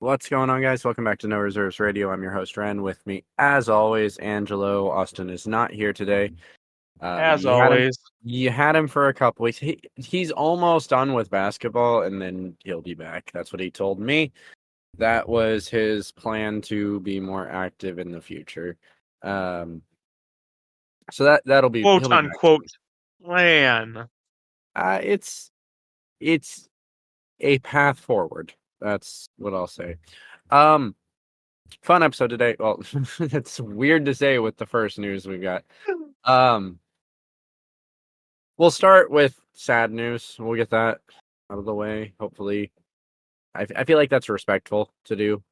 What's going on, guys? Welcome back to No Reserves Radio. I'm your host, Rehn. With me, as always, Angelo. Austin is not here today. As You had him. always. You had him for a couple weeks. He's almost done with basketball, and then he'll be back. That's what he told me. That was his plan to be more active in the future. So that'll be Quote he'll be back unquote soon. plan. It's a path forward. That's what I'll say. Um, Fun episode today. Well, it's weird to say with the first news we got. Um, we'll start with sad news. We'll get that out of the way. Hopefully, I feel like that's respectful to do.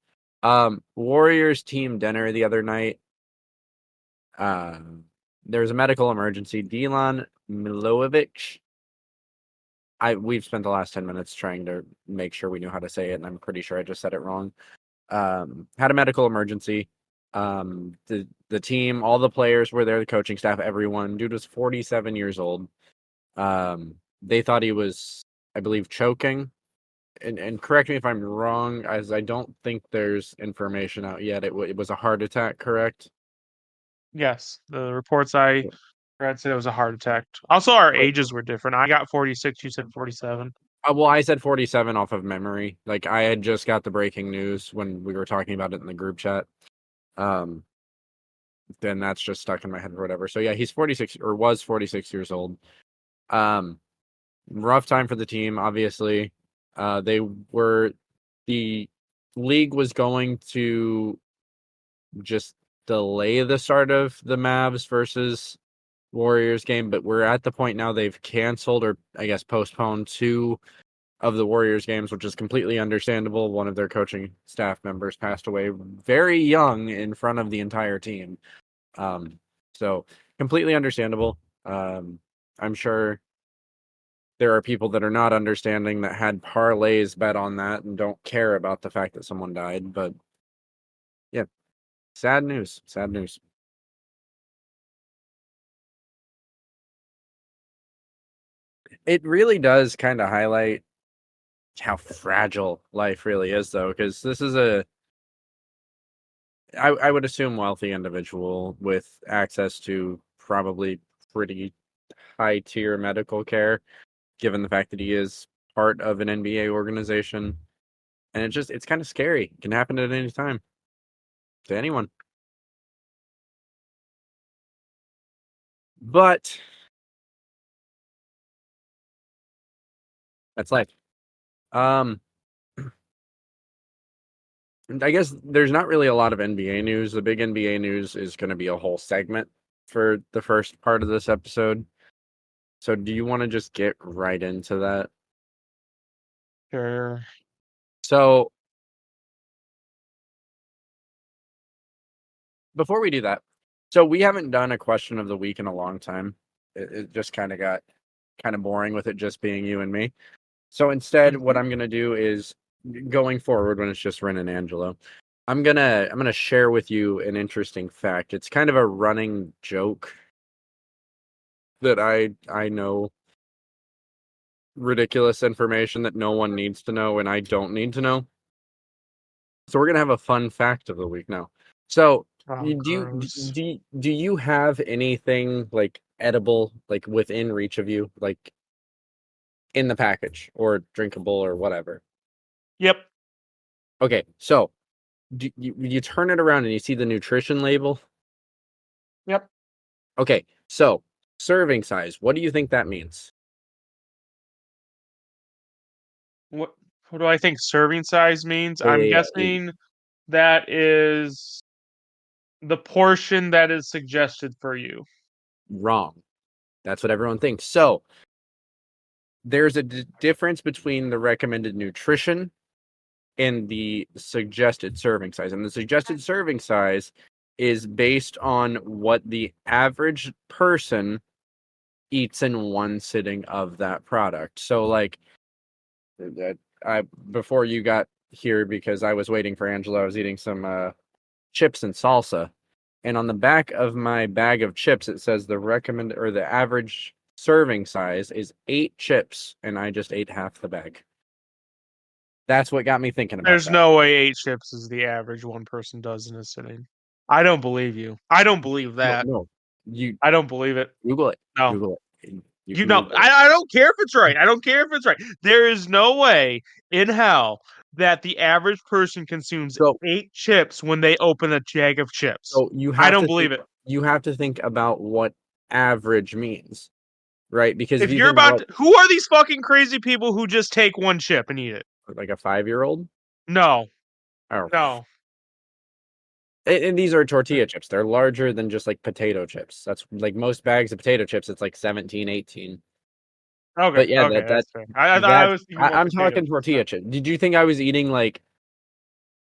Warriors team dinner the other night. There was a medical emergency. Delan Milojevic. We've spent the last 10 minutes trying to make sure we knew how to say it, and I'm pretty sure I just said it wrong. Had a medical emergency. The team, all the players were there, the coaching staff, everyone. Dude was 47 years old. They thought he was, I believe, choking. And correct me if I'm wrong, as I don't think there's information out yet. It was a heart attack, correct? Yes, the reports I read said it was a heart attack. Also, our ages were different. I got 46. You said 47. Well, I said 47 off of memory. Like, I had just got the breaking news when we were talking about it in the group chat. Um, then that's just stuck in my head or whatever. So yeah, he's 46 or was 46 years old. Rough time for the team, obviously. The league was going to just delay the start of the Mavs versus Warriors game, but we're at the point now they've canceled or I guess postponed two of the Warriors games, which is completely understandable. One of their coaching staff members passed away very young in front of the entire team. So completely understandable. I'm sure there are people that are not understanding that had parlays bet on that and don't care about the fact that someone died. But yeah, sad news. Sad news. It really does kind of highlight how fragile life really is, though, because this is I would assume, wealthy individual with access to probably pretty high tier medical care, given the fact that he is part of an NBA organization. And it's kind of scary. It can happen at any time to anyone. But that's life. Um, I guess there's not really a lot of NBA news. The big NBA news is going to be a whole segment for the first part of this episode. So do you want to just get right into that? Sure. So before we do that, so we haven't done a question of the week in a long time. It just kind of got kind of boring with it just being you and me. So instead, what Mhm. I'm going to do is going forward when it's just Rehn and Angelo, I'm gonna share with you an interesting fact. It's kind of a running joke that I know ridiculous information that no one needs to know and I don't need to know. So we're gonna have a fun fact of the week now. So Oh, gross. do you have anything like edible like within reach of you, like in the package or drinkable or whatever? Yep. Okay, so you turn it around and you see the nutrition label. Yep. Okay, so serving size. What do you think that means? What what do I think serving size means? Yeah, I'm yeah, yeah. guessing that is the portion that is suggested for you. Wrong. That's what everyone thinks. So there's a difference between the recommended nutrition and the suggested serving size. And the suggested serving size is based on what the average person eats in one sitting of that product. So, like, I before you got here, because I was waiting for Angela, I was eating some chips and salsa. And on the back of my bag of chips, it says the average serving size is 8 chips, and I just ate half the bag. That's what got me thinking about There's that. no way 8 chips is the average one person does in a sitting. I don't believe you. I don't believe No, that. no. You I don't believe it. Google it. No. Google it. You You can know, Google it. I don't care if it's right. I don't care if it's right. There is no way in hell that the average person consumes So 8 chips when they open a jag of chips. so you I have don't to believe think it. you have to think about what average means, right? Because if If you you're think about about to, who are these fucking crazy people who just take one chip and eat it? like a 5-year-old, No, oh, no. and these are tortilla chips. They're larger than just like potato chips. That's like most bags of potato chips. It's like 17, 18. Okay, But yeah, okay, that's fair. I thought I that was thinking more I'm potato talking chips. No. tortilla chips. Did you think I was eating like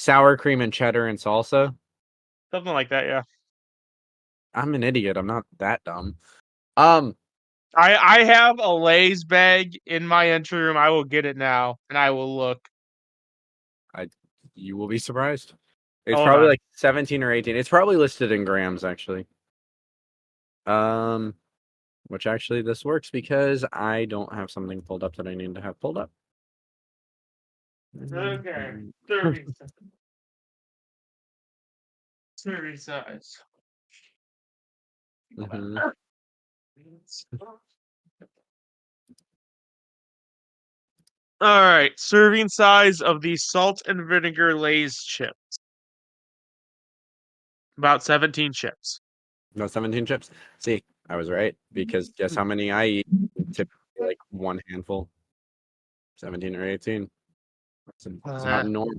sour cream and cheddar and salsa? Something like that, yeah. I'm an idiot. I'm not that dumb. Um, I have a Lay's bag in my entry room. I will get it now and I will look. I you will be surprised. It's Hold probably on. like 17 or 18. It's probably listed in grams actually. Um, which actually this works because I don't have something pulled up that I need to have pulled up. Okay. Mhm. 30 serving size. All right, serving size of the salt and vinegar Lay's chip. About 17 chips. No, 17 chips. See, I was right because guess how many I eat? Typically like one handful, 17 or 18. It's not Uh, normal.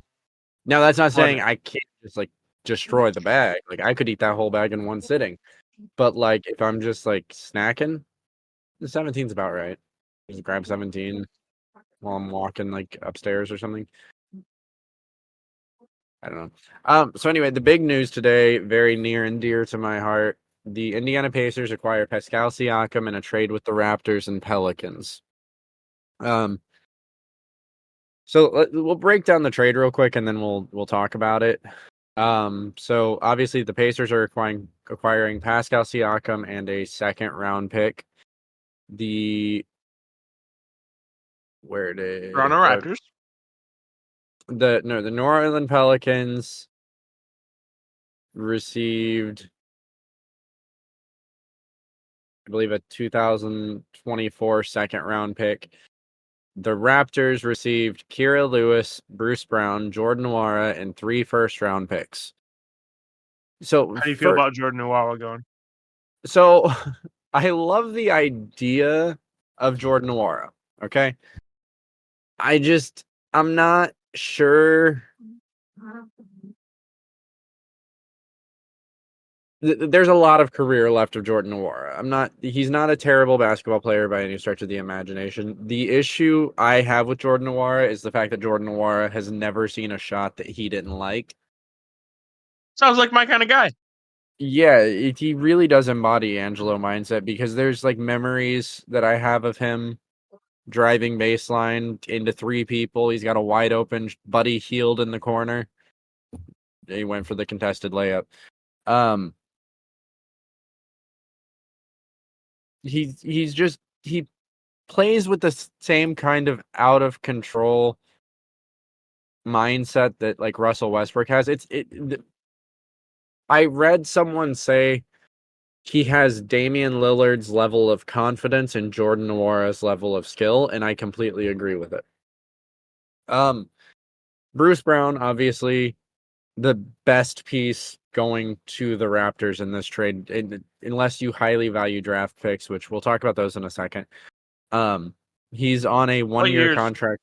Now that's not what? saying I can't just like destroy the bag. Like I could eat that whole bag in one sitting. But like if I'm just like snacking, the 17's about right. Just grab 17 while I'm walking like upstairs or something. I don't know. So anyway, the big news today, very near and dear to my heart. The Indiana Pacers acquire Pascal Siakam in a trade with the Raptors and Pelicans. Um, we'll break down the trade real quick and then we'll talk about it. So obviously the Pacers are acquiring Pascal Siakam and a second round pick. The where did Toronto it go? Raptors. The New Orleans Pelicans received, I believe, a 2024 second round pick. The Raptors received Kira Lewis, Bruce Brown, Jordan Nwora, and 3 first round picks. So How do you feel about Jordan Nwora going? so I love the idea of Jordan Nwora. Okay. I'm not sure. There's a lot of career left of Jordan Nwora. He's not a terrible basketball player by any stretch of the imagination. The issue I have with Jordan Nwora is the fact that Jordan Nwora has never seen a shot that he didn't like. Sounds like my kind of guy. Yeah, he really does embody Angelo mindset because there's like memories that I have of him driving baseline into 3 people. He's got a wide open Buddy Hield in the corner. He went for the contested layup. Um, he plays with the same kind of out of control mindset that like Russell Westbrook has. I read someone say he has Damian Lillard's level of confidence and Jordan Nwora's level of skill, and I completely agree with it. Bruce Brown, obviously the best piece going to the Raptors in this trade, unless you highly value draft picks, which we'll talk about those in a second. He's on a What 1-year years? contract.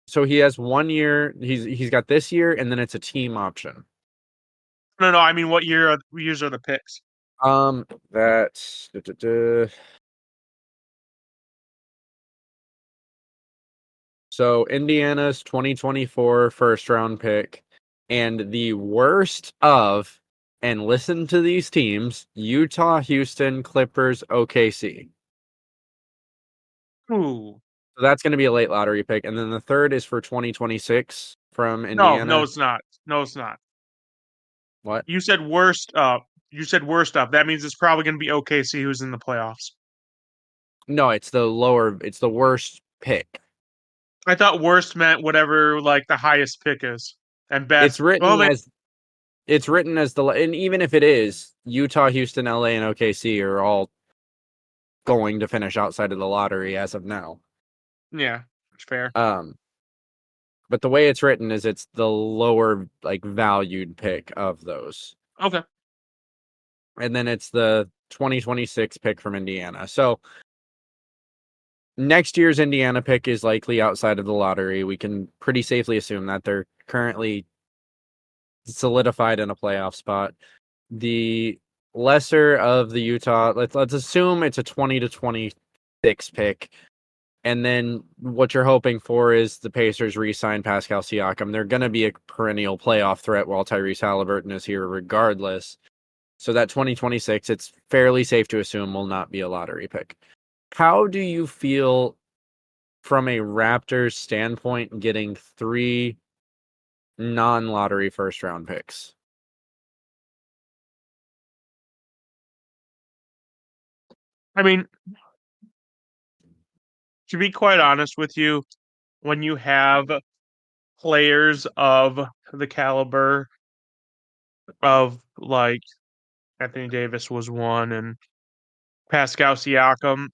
So he has 1 year. He's got this year, and then it's a team option. No, no. I mean, what years are the picks? That's so Indiana's 2024 first round pick, and the worst of, and listen to these teams: Utah, Houston, Clippers, OKC. Ooh. So that's going to be a late lottery pick, and then the third is for 2026 from No, no, Indiana. it's not. No, it's not. What? You said worst up. You said worst up. That means it's probably going to be OKC who's in the playoffs. No, it's the lower. It's the worst pick. I thought worst meant whatever like the highest pick is, and It's best. Well, written as it's written as and even if it is, Utah, Houston, LA, and OKC are all going to finish outside of the lottery as of now. yeah, it's fair. Um, but the way it's written is it's the lower like valued pick of those. Okay. And then it's the 2026 pick from Indiana. So next year's Indiana pick is likely outside of the lottery. We can pretty safely assume that they're currently solidified in a playoff spot. The lesser of the Utah, let's assume it's a 20 to 26 pick. And then what you're hoping for is the Pacers re-sign Pascal Siakam. They're going to be a perennial playoff threat while Tyrese Halliburton is here regardless. So that 2026, it's fairly safe to assume will not be a lottery pick. How do you feel from a Raptors standpoint getting 3 non-lottery first-round picks? I mean, to be quite honest with you, when you have players of the caliber of like Anthony Davis was one and Pascal Siakam,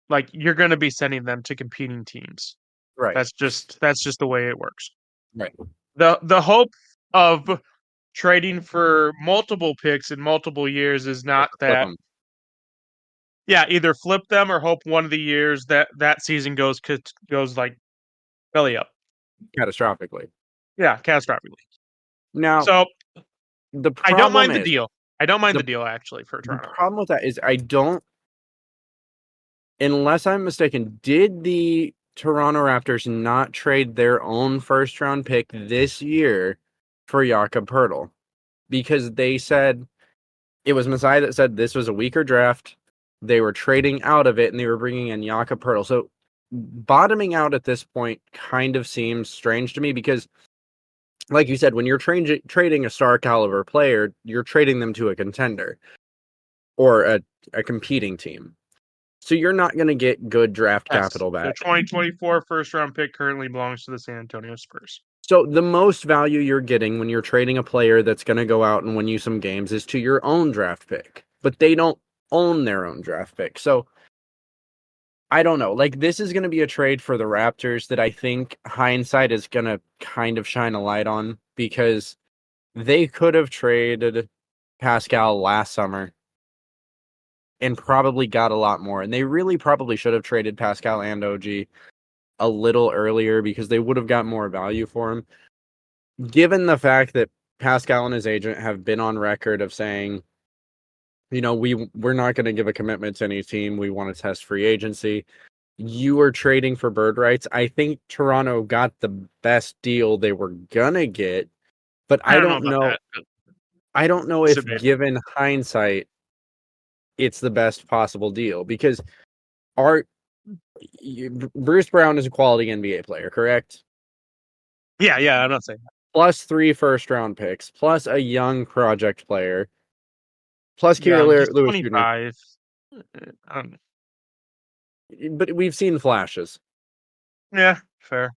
like you're going to be sending them to competing teams. Right, That's just the way it works. right. The hope of trading for multiple picks in multiple years is Just not to flip that. them Yeah, either flip them or hope one of the years that season goes like belly up. catastrophically. Yeah, catastrophically. Now, So the I don't problem mind the is, deal. I don't mind the, the deal actually for the Toronto. problem with that is I don't, unless I'm mistaken, did the Toronto Raptors not trade their own first-round pick this year for Jakob Poeltl? Because they said, it was Masai that said this was a weaker draft. They were trading out of it and they were bringing in Jakob Poeltl. So bottoming out at this point kind of seems strange to me because, like you said, when you're trading a star caliber player, you're trading them to a contender or a competing team. So you're not going to get good draft Yes, capital the back. 2024 first round pick currently belongs to the San Antonio Spurs. So the most value you're getting when you're trading a player that's going to go out and win you some games is to your own draft pick. But they don't own their own draft pick. So I don't know. Like this is going to be a trade for the Raptors that I think hindsight is going to kind of shine a light on because they could have traded Pascal last summer and probably got a lot more. And they really probably should have traded Pascal and OG a little earlier because they would have got more value for him. Given the fact that Pascal and his agent have been on record of saying, you know, we're not going to give a commitment to any team. We want to test free agency. You are trading for bird rights. I think Toronto got the best deal they were gonna get, but I I don't know don't about know. that. I don't know It's if, debatable. given hindsight, it's the best possible deal because our Bruce Brown is a quality NBA player, correct? Yeah, yeah, I'm not saying that. Plus 3 first-round picks, plus a young project player, plus Young, Kyrie he's Lewis Jr. 25. I don't know. But we've seen flashes. Yeah, fair.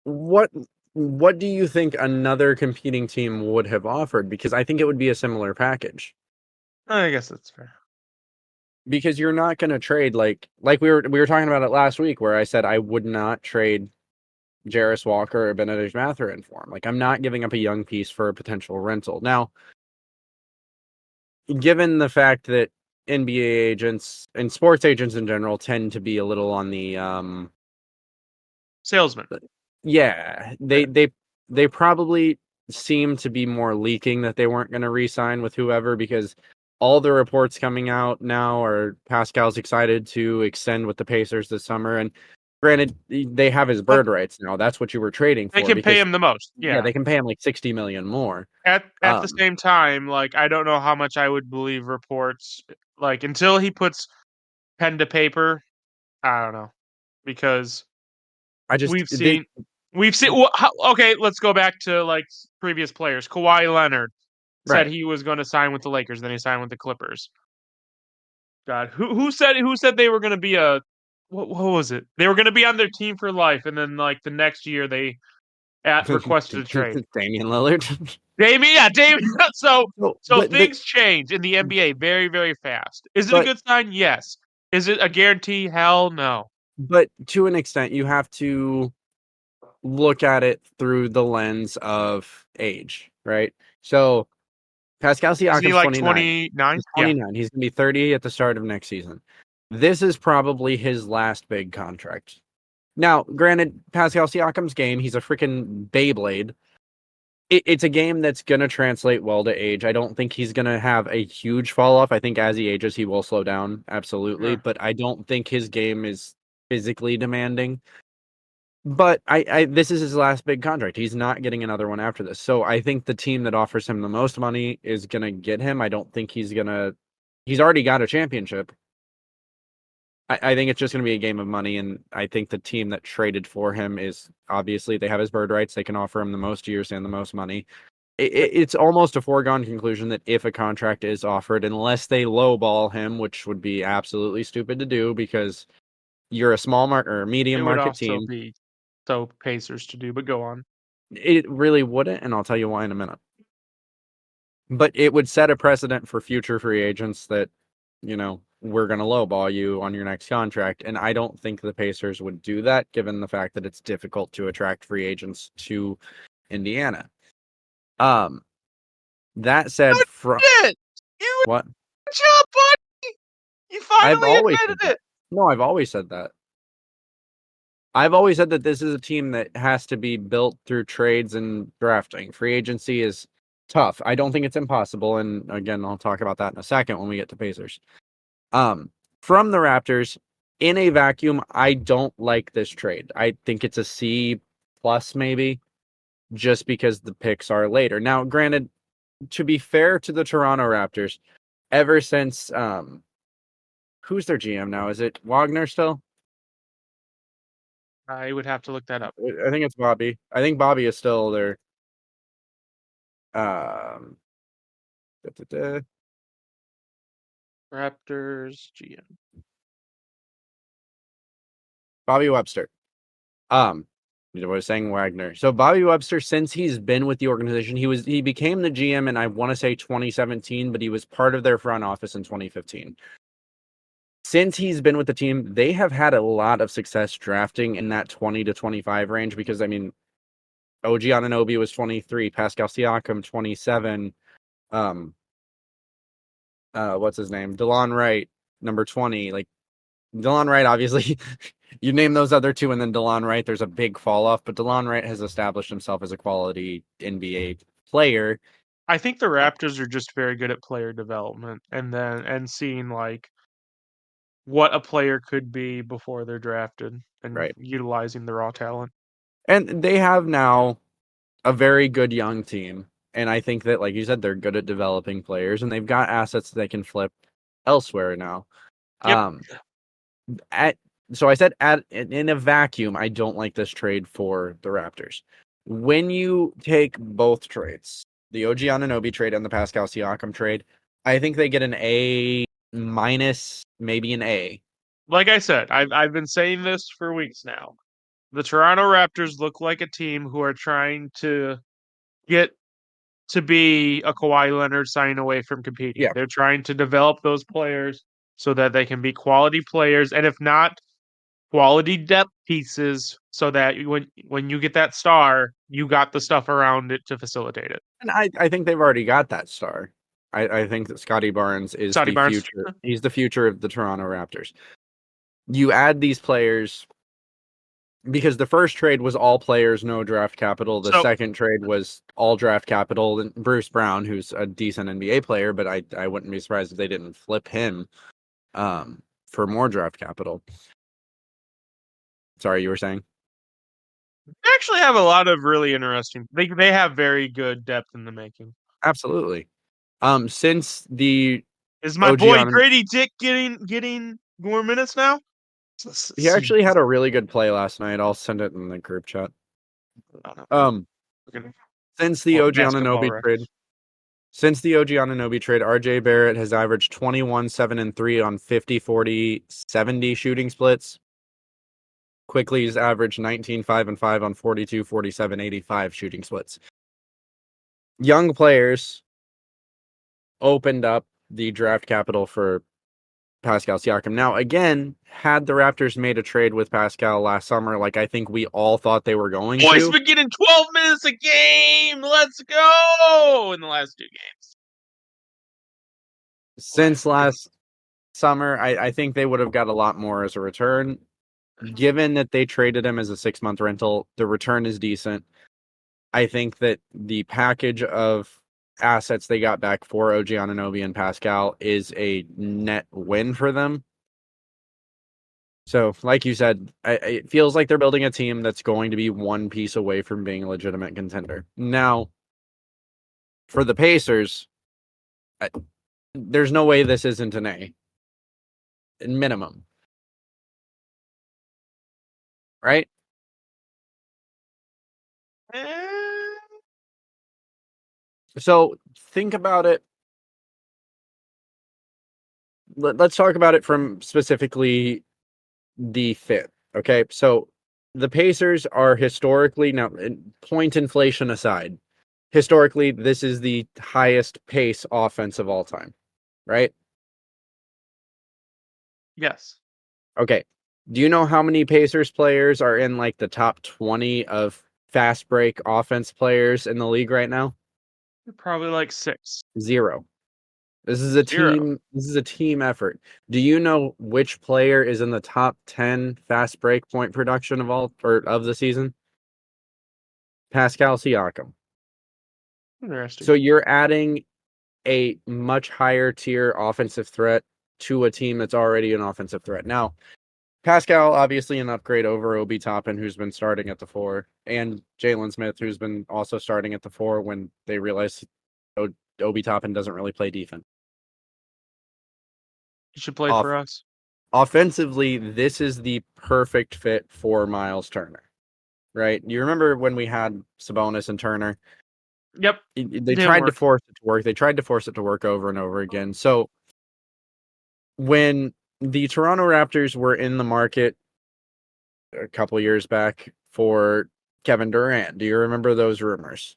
What what do you think another competing team would have offered? Because I think it would be a similar package. I guess that's fair. Because you're not going to trade like we were talking about it last week where I said I would not trade Jarris Walker or Benedict Mathurin for him. Like I'm not giving up a young piece for a potential rental. Now, given the fact that NBA agents and sports agents in general tend to be a little on the Salesman. yeah, Yeah. they probably seem to be more leaking that they weren't going to re-sign with whoever because all the reports coming out now are Pascal's excited to extend with the Pacers this summer. And granted, they have his Well, bird rights now. That's what you were trading they for can pay because him the most. yeah, Yeah. they can pay him like 60 million more. At the Um, same time, like I don't know how much I would believe reports like until he puts pen to paper. I don't know because I just we've they seen we've seen. Okay, let's go back to like previous players. Kawhi Leonard said right. he was going to sign with the Lakers, then he signed with the Clippers. God, who said they were going to be a what was it? They were going to be on their team for life, and then like the next year they requested a trade. Damian Lillard. Damian, yeah, Damian. So No, so things change in the NBA very, very fast. Is it a but good sign? Yes. Is it a guarantee? Hell no. but to an extent, you have to look at it through the lens of age, right? So Pascal Isn't he Siakam's like 29. 29? He's Yeah. 29. He's going to be 30 at the start of next season. This is probably his last big contract. Now, granted, Pascal Siakam's game, he's a freaking Beyblade. It's a game that's going to translate well to age. I don't think he's going to have a huge fall off. I think as he ages, he will slow down, absolutely. Yeah. But I don't think his game is physically demanding. But I this is his last big contract. He's not getting another one after this. So I think the team that offers him the most money is gonna get him. I don't think he's already got a championship. I think it's just gonna be a game of money, and I think the team that traded for him is obviously they have his bird rights. They can offer him the most years and the most money. It's almost a foregone conclusion that if a contract is offered, unless they lowball him, which would be absolutely stupid to do because you're a small market or medium It would market also team. be so Pacers to do, but go on. It really wouldn't, and I'll tell you why in a minute. But it would set a precedent for future free agents that, we're going to lowball you on your next contract. And I don't think the Pacers would do that, given the fact that it's difficult to attract free agents to Indiana. That said, Shit! You what? good job, buddy! You I've finally always admitted said that. it! No, I've always said that. I've always said that this is a team that has to be built through trades and drafting. Free agency is tough. I don't think it's impossible. And again, I'll talk about that in a second when we get to Pacers. From the Raptors, in a vacuum, I don't like this trade. I think it's a C plus maybe, just because the picks are later. Now, granted, to be fair to the Toronto Raptors, ever since who's their GM now? Is it Wagner still? I would have to look that up. I think it's Bobby. I think Bobby is still their um da, da, da. Raptors GM. Bobby Webster. I was saying Wagner. So Bobby Webster, since he's been with the organization, he became the GM in I want to say 2017, but he was part of their front office in 2015. Since he's been with the team, they have had a lot of success drafting in that 20 to 25 range because I mean OG Anunoby was 23, Pascal Siakam 27, what's his name? DeLon Wright, number 20. Like DeLon Wright, obviously, you name those other two, and then DeLon Wright, there's a big fall off. But DeLon Wright has established himself as a quality NBA player. I think the Raptors are just very good at player development and seeing like what a player could be before they're drafted and Right. utilizing the raw talent. And they have now a very good young team. And I think that, like you said, they're good at developing players, and they've got assets they can flip elsewhere now. Yep. Um, at so I said in a vacuum, I don't like this trade for the Raptors. When you take both trades, the OG Anunoby trade and the Pascal Siakam trade, I think they get an A minus, maybe an A. Like I said, I've been saying this for weeks now. The Toronto Raptors look like a team who are trying to get to be a Kawhi Leonard signing away from competing. Yeah. They're trying to develop those players so that they can be quality players, and if not, quality depth pieces, so that when you get that star, you got the stuff around it to facilitate it. And I think they've already got that star. I think that Scotty Barnes is Scotty the Barnes. future. He's the future of the Toronto Raptors. You add these players because the first trade was all players, no draft capital. The So second trade was all draft capital. And Bruce Brown, who's a decent NBA player, but I wouldn't be surprised if they didn't flip him for more draft capital. Sorry, you were saying? they actually have a lot of really interesting. They have very good depth in the making. Absolutely. Since the Is my OG boy on Grady Dick getting more minutes now? he actually had a really good play last night. I'll send it in the group chat. Um, since the OG Basketball Anunoby trade, reference. Since the OG Anunoby trade, RJ Barrett has averaged 21, 7, and 3 on 50, 40, 70 shooting splits. Quickly's averaged 19, 5, and 5 on 42, 47, 85 shooting splits. Young players opened up the draft capital for Pascal Siakam. Now, again, had the Raptors made a trade with Pascal last summer, like I think we all thought they were going Boys to, been getting 12 minutes a game. Let's go in the last 2 games. since last summer, I think they would have got a lot more as a return. Given that they traded him as a 6-month rental, the return is decent. I think that the package of assets they got back for OG Anunoby and Pascal is a net win for them. So, like you said, it feels like they're building a team that's going to be one piece away from being a legitimate contender. Now, for the Pacers, there's no way this isn't an A. Minimum. Right? Eh, So, think about it. Let's talk about it from specifically the fit. Okay, so the Pacers are historically, now point inflation aside, historically this is the highest pace offense of all time, right? yes. Okay, do you know how many Pacers players are in like the top 20 of fast break offense players in the league right now? Probably like 6. Zero. This is a 0. team effort. Do you know which player is in the top 10 fast break point production of all or of the season? Pascal Siakam. Interesting. So you're adding a much higher tier offensive threat to a team that's already an offensive threat. Now, Pascal, obviously an upgrade over Obi Toppin, who's been starting at the 4, and Jalen Smith, who's been also starting at the 4 when they realized Obi Toppin doesn't really play defense. You should play Off- for us. Offensively, this is the perfect fit for Miles Turner, right? You remember when we had Sabonis and Turner? Yep. They Didn't tried to work. force it to work. They tried to force it to work over and over again. So when the Toronto Raptors were in the market a couple years back for Kevin Durant, do you remember those rumors?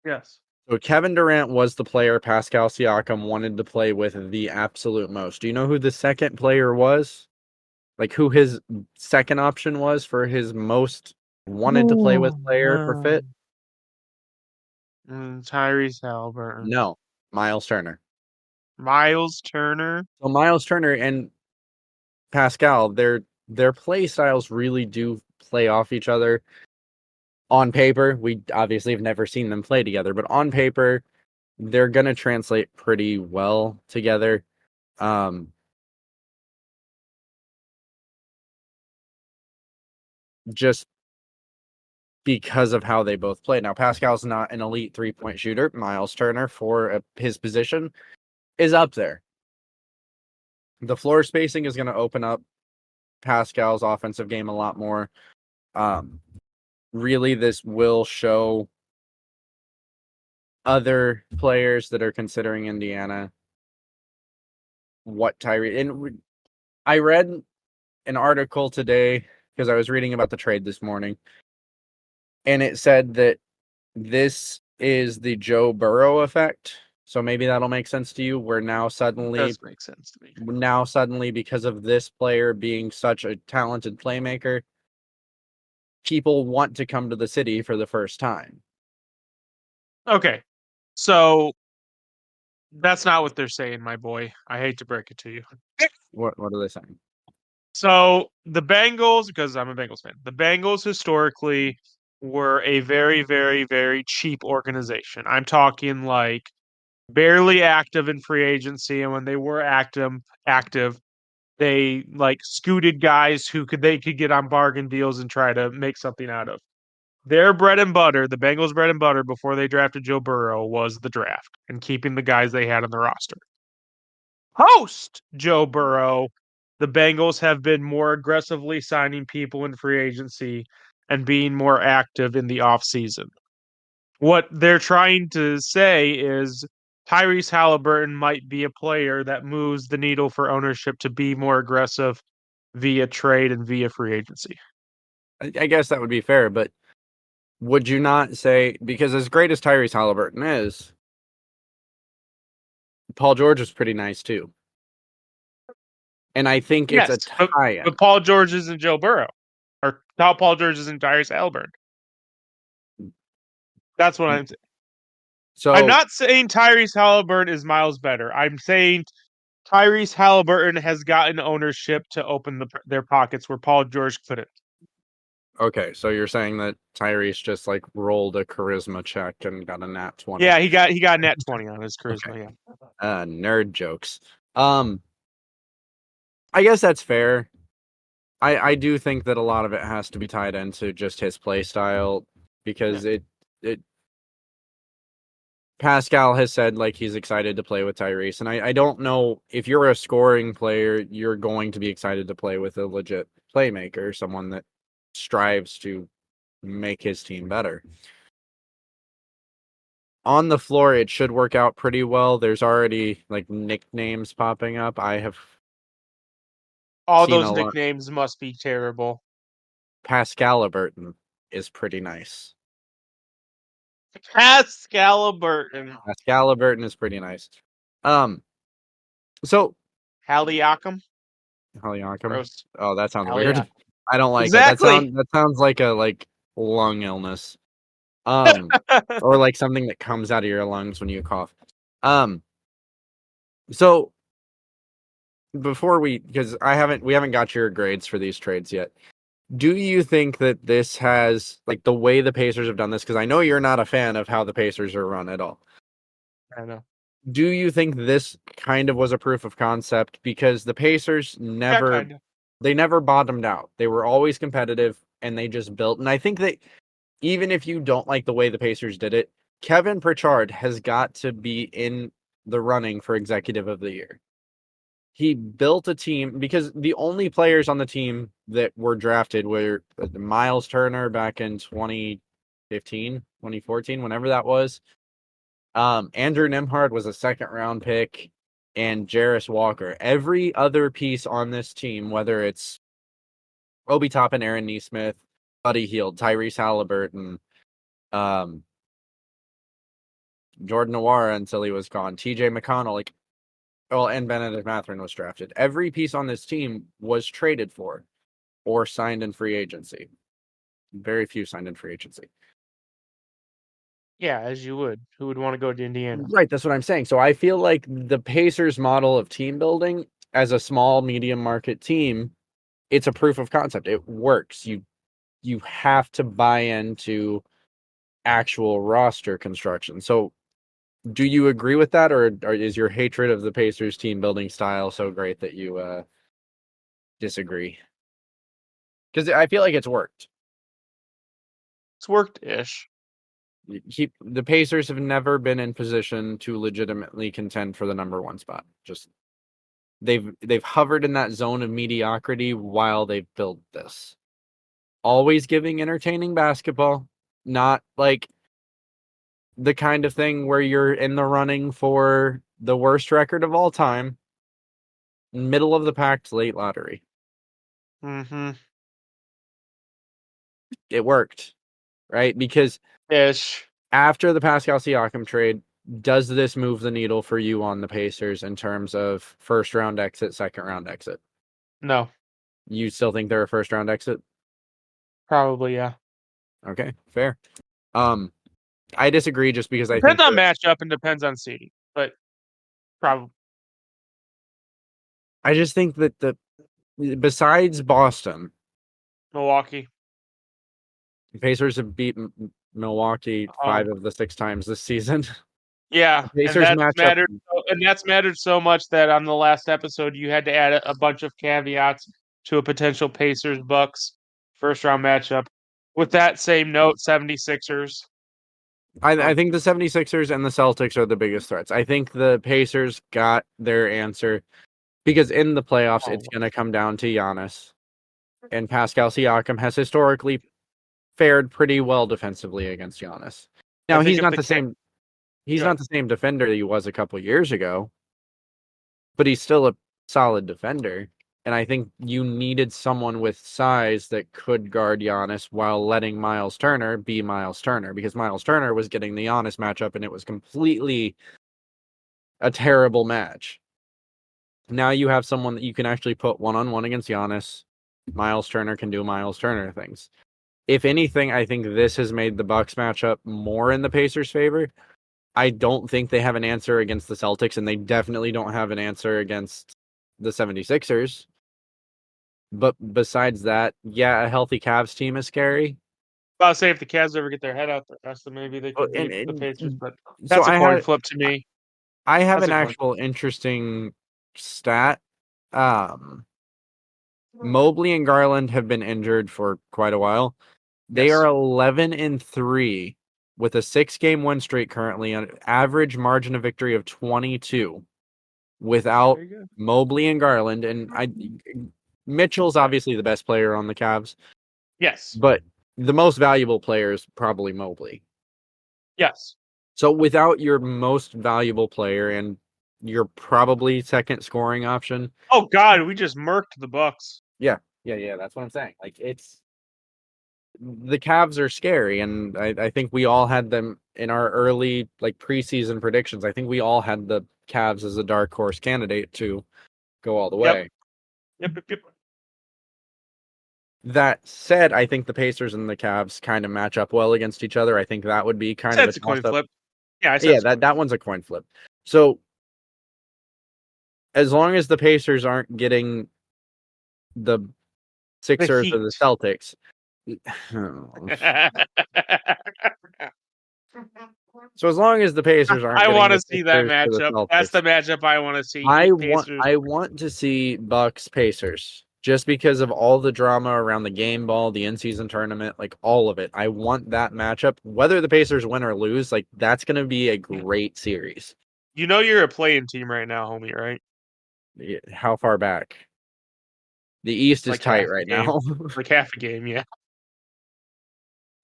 Yes. So Kevin Durant was the player Pascal Siakam wanted to play with the absolute most. Do you know who the second player was? Like who his second option was for his most wanted to play with Ooh, player for fit? Tyrese Halliburton. No, Miles Turner. Miles Turner. So Miles Turner and Pascal, their play styles really do play off each other. On paper, we obviously have never seen them play together, but on paper, they're gonna translate pretty well together. Um, just because of how they both play. Now, Pascal's not an elite 3-point shooter. Miles Turner, for his position, is up there. The floor spacing is going to open up Pascal's offensive game a lot more. Really, this will show other players that are considering Indiana what Tyree. And I read an article today because I was reading about the trade this morning, and it said that this is the Joe Burrow effect. So maybe that'll make sense to you. Where Does make sense to me. now suddenly, because of this player being such a talented playmaker, people want to come to the city for the first time. Okay. So that's not what they're saying, my boy. I hate to break it to you. What are they saying? So the Bengals, because I'm a Bengals fan, the Bengals historically were a very, very, very cheap organization. I'm talking like barely active in free agency, and when they were active, they like scooted guys who they could get on bargain deals and try to make something out of. Their bread and butter, the Bengals' bread and butter before they drafted Joe Burrow was the draft and keeping the guys they had on the roster. Post Joe Burrow, the Bengals have been more aggressively signing people in free agency and being more active in the offseason. What they're trying to say is Tyrese Halliburton might be a player that moves the needle for ownership to be more aggressive via trade and via free agency. I guess that would be fair, but would you not say, because as great as Tyrese Halliburton is, Paul George is pretty nice too. And I think it's a Yes, tie-in. but Paul George isn't Joe Burrow, or Paul George isn't Tyrese Halliburton. That's what I'm saying. I'm So, not saying Tyrese Halliburton is miles better. I'm saying Tyrese Halliburton has gotten ownership to open their pockets where Paul George couldn't. okay, so you're saying that Tyrese just like rolled a charisma check and got a nat 20. Yeah, he got net 20 on his Okay. charisma. Yeah, Nerd jokes. I guess that's fair. I do think that a lot of it has to be tied into just his play style because yeah. it Pascal has said like he's excited to play with Tyrese, and I don't know if you're a scoring player, you're going to be excited to play with a legit playmaker, someone that strives to make his team better. On the floor, it should work out pretty well. There's already like nicknames popping up. I have All seen those a lot. nicknames must be terrible. Pascaliburton is pretty nice. Pascaliburton. Pascaliburton is pretty nice. Um, so Haliakum? Heliacum. Gross. Oh, that sounds weird. Haliakum. I don't like it. Exactly. That sounds like a lung illness. Or like something that comes out of your lungs when you cough. Um, so before because we haven't got your grades for these trades yet. Do you think that this has like the way the Pacers have done this? Because I know you're not a fan of how the Pacers are run at all. I know. Do you think this kind of was a proof of concept? Because the Pacers Yeah, kind of. they never bottomed out. They were always competitive and they just built. And I think that even if you don't like the way the Pacers did it, Kevin Pritchard has got to be in the running for Executive of the Year. He built a team because the only players on the team that were drafted were Miles Turner back in 2015, 2014, whenever that was. Andrew Nembhard was a second round pick, and Jarris Walker. Every other piece on this team, whether it's Obi Toppin, Aaron Nesmith, Buddy Hield, Tyrese Halliburton, um, Jordan Nwora until he was gone, TJ McConnell, and Benedict Mathurin was drafted. Every piece on this team was traded for or signed in free agency. Very few signed in free agency. Yeah, as you would. Who would want to go to Indiana? Right, that's what I'm saying. So I feel like the Pacers model of team building as a small, medium market team, it's a proof of concept. It works. You have to buy into actual roster construction. So do you agree with that, or is your hatred of the Pacers team building style so great that you disagree? Because I feel like it's worked. It's worked-ish. The Pacers have never been in position to legitimately contend for the number one spot. Just they've hovered in that zone of mediocrity while they've built this. Always giving entertaining basketball, not like the kind of thing where you're in the running for the worst record of all time, middle of the pack, late lottery. Mm-hmm. It worked, right? Because Ish. after the Pascal Siakam trade, does this move the needle for you on the Pacers in terms of first round exit, second round exit? No. You still think they're a first round exit? Probably, yeah. Okay, fair. I disagree just because I Depends think on that matchup and depends on seeding, but probably. I just think that besides Boston, Milwaukee. the Pacers have beat Milwaukee 5 Um, of the 6 times this season. yeah, The and Pacers matchup, that's mattered so much that on the last episode you had to add a bunch of caveats to a potential Pacers Bucks first round matchup. With that same note, 76ers. I think the 76ers and the Celtics are the biggest threats. I think the Pacers got their answer because in the playoffs, it's going to come down to Giannis. And Pascal Siakam has historically fared pretty well defensively against Giannis. I Now, think he's if not the the same. He's yeah, not the same defender he was a couple years ago, but he's still a solid defender. And I think you needed someone with size that could guard Giannis while letting Miles Turner be Miles Turner, because Miles Turner was getting the Giannis matchup and it was completely a terrible match. Now you have someone that you can actually put one-on-one against Giannis. Miles Turner can do Miles Turner things. If anything, I think this has made the Bucks matchup more in the Pacers' favor. I don't think they have an answer against the Celtics, and they definitely don't have an answer against the 76ers. But besides that, yeah, a healthy Cavs team is scary. I'll say if the Cavs ever get their head out the rest, then maybe they Oh, could beat the Pacers, but so that's a coin flip to me. I have That's an a coin actual interesting stat. Um, Mobley and Garland have been injured for quite a while. They are Yes. 11-3 with a 6-game win streak currently, an average margin of victory of 22 without Very good. Mobley and Garland. And Mitchell's obviously the best player on the Cavs, Yes. but the most valuable player is probably Mobley. Yes. So without your most valuable player and your probably second scoring option, Oh God, we just murked the Bucks. yeah, that's what I'm saying. Like the Cavs are scary, and I think we all had them in our early like preseason predictions. I think we all had the Cavs as a dark horse candidate to go all the Yep. way. Yep. That said, I think the Pacers and the Cavs kind of match up well against each other. I think that would be kind of a That's a toss coin up. flip. Yeah, I said Yeah, it's a coin that flip. one's a coin flip. So as long as the Pacers aren't getting the The Sixers or Heat. the Celtics. So as long as the Pacers aren't I getting want the to see that Sixers or the matchup. That's Celtics, the matchup I want to see. Heat Pacers. I want to see Bucks Pacers just because of all the drama around the game ball, the in-season tournament, like all of it. I want that matchup. Whether the Pacers win or lose, like that's going to be a great series. You know you're a playing team right now, homie, right? How far back? The East is Like tight half a right game. now. Like half a game, yeah.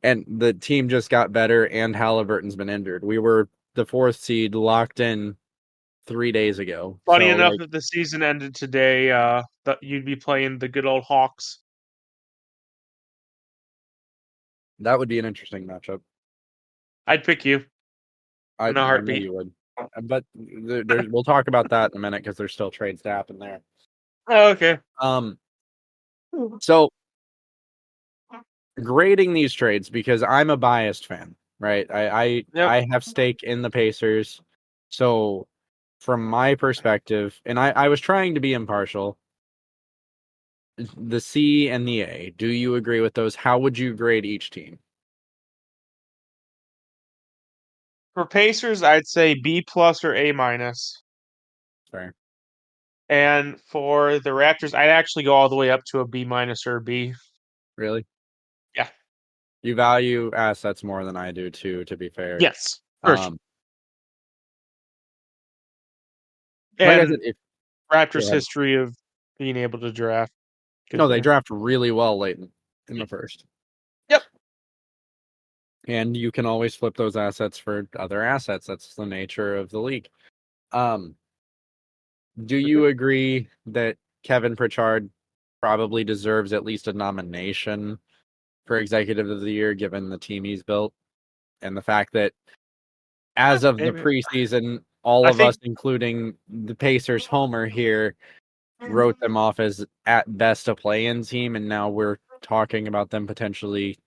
And the team just got better and Halliburton's been injured. We were the 4th seed locked in 3 days ago. Funny So enough like that the season ended today, that you'd be playing the good old Hawks. that would be an interesting matchup. I'd pick you in a I know heartbeat. you would. But we'll talk about that in a minute because there's still trades to happen there. Oh, okay. Um, so grading these trades because I'm a biased fan, right? Yep. I have stake in the Pacers, so from my perspective, and I was trying to be impartial. The C and the A. Do you agree with those? How would you grade each team? For Pacers, I'd say B plus or A minus. Sorry, And for the Raptors, I'd actually go all the way up to a B minus or a B. really? Yeah. You value assets more than I do too, to be fair. Yes. For sure. Um, like I said, And if go Raptors ahead. history of being able to draft No, good they there. draft really well late in the Mm. first. Yep. And you can always flip those assets for other assets. That's the nature of the league. Um, do you agree that Kevin Pritchard probably deserves at least a nomination for Executive of the Year, given the team he's built and the fact that as of the Maybe. preseason, all I of us, think including the Pacers homer here, wrote them off as at best a play-in team, and now we're talking about them potentially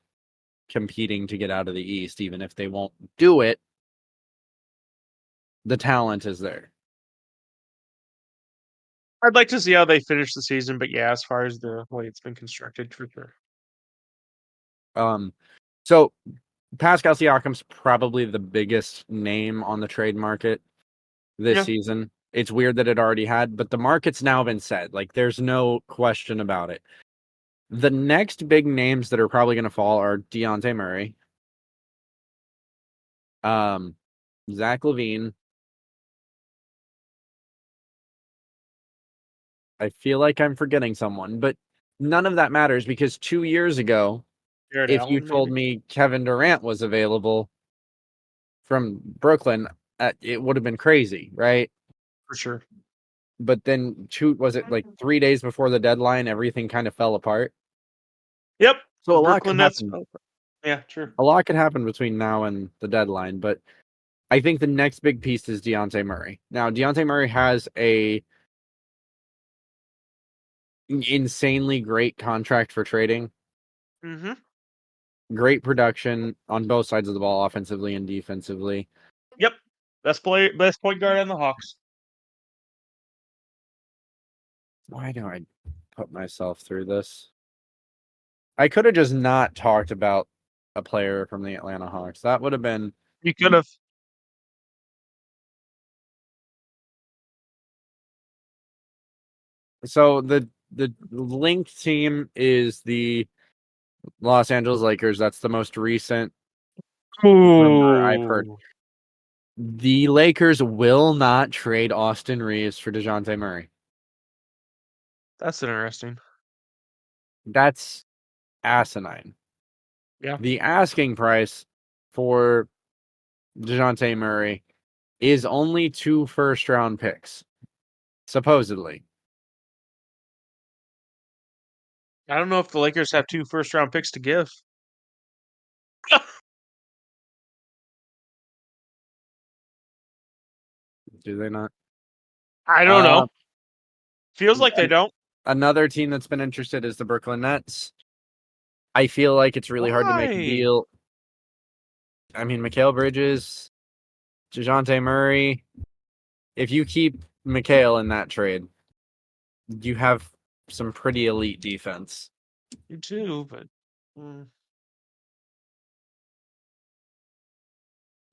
competing to get out of the East, even if they won't do it. The talent is there. I'd like to see how they finish the season, but yeah, as far as the way it's been constructed, for sure. So Pascal Siakam's probably the biggest name on the trade market this Yeah. season. It's weird that it already had, but the market's now been set. Like, there's no question about it. The next big names that are probably going to fall are Dejounte Murray, um, Zach LaVine. I feel like I'm forgetting someone, but none of that matters because 2 years ago, Jared if you Allen, told maybe? me Kevin Durant was available from Brooklyn, it would have been crazy, right? For sure. but then was it like 3 days before the deadline, everything kind of fell apart. Yep. So The a lot could Brooklyn Nets. happen. Oh, yeah, true. A lot could happen between now and the deadline, but I think the next big piece is Dejounte Murray. Now, Dejounte Murray has a insanely great contract for trading, Mm-hmm. great production on both sides of the ball, offensively and defensively. Yep. Best point guard on the Hawks. Why do I put myself through this? I could have just not talked about a player from the Atlanta Hawks. That would have been You could have. so the linked team is the Los Angeles Lakers. That's the most recent rumor I've heard. Ooh, The Lakers will not trade Austin Reeves for DeJounte Murray. that's interesting. That's asinine. Yeah. The asking price for DeJounte Murray is only 2 first-round picks, supposedly. I don't know if the Lakers have 2 first-round picks to give. Do they not? I don't Uh, know. Feels like they don't. Another team that's been interested is the Brooklyn Nets. I feel like it's really hard to make a Why? deal. I mean, Mikal Bridges, DeJounte Murray. If you keep Mikal in that trade, you have some pretty elite defense. You too, but mm.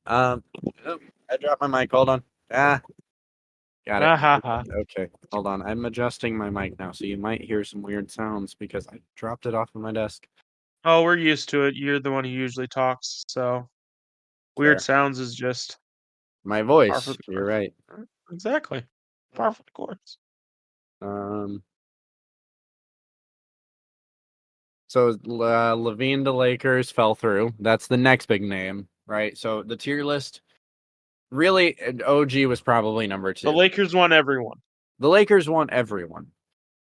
Oh, I dropped my mic. Hold on. Got it. Ah, ha, ha. Okay, hold on. I'm adjusting my mic now, so you might hear some weird sounds because I dropped it off of my desk. Oh, we're used to it. You're the one who usually talks, so weird Fair. sounds is just My par for voice. the You're course. right. Exactly. Par for the course. Um. So Levine to Lakers fell through. That's the next big name, right? So the tier list, really, OG was probably number The 2. Lakers want everyone. The Lakers want everyone,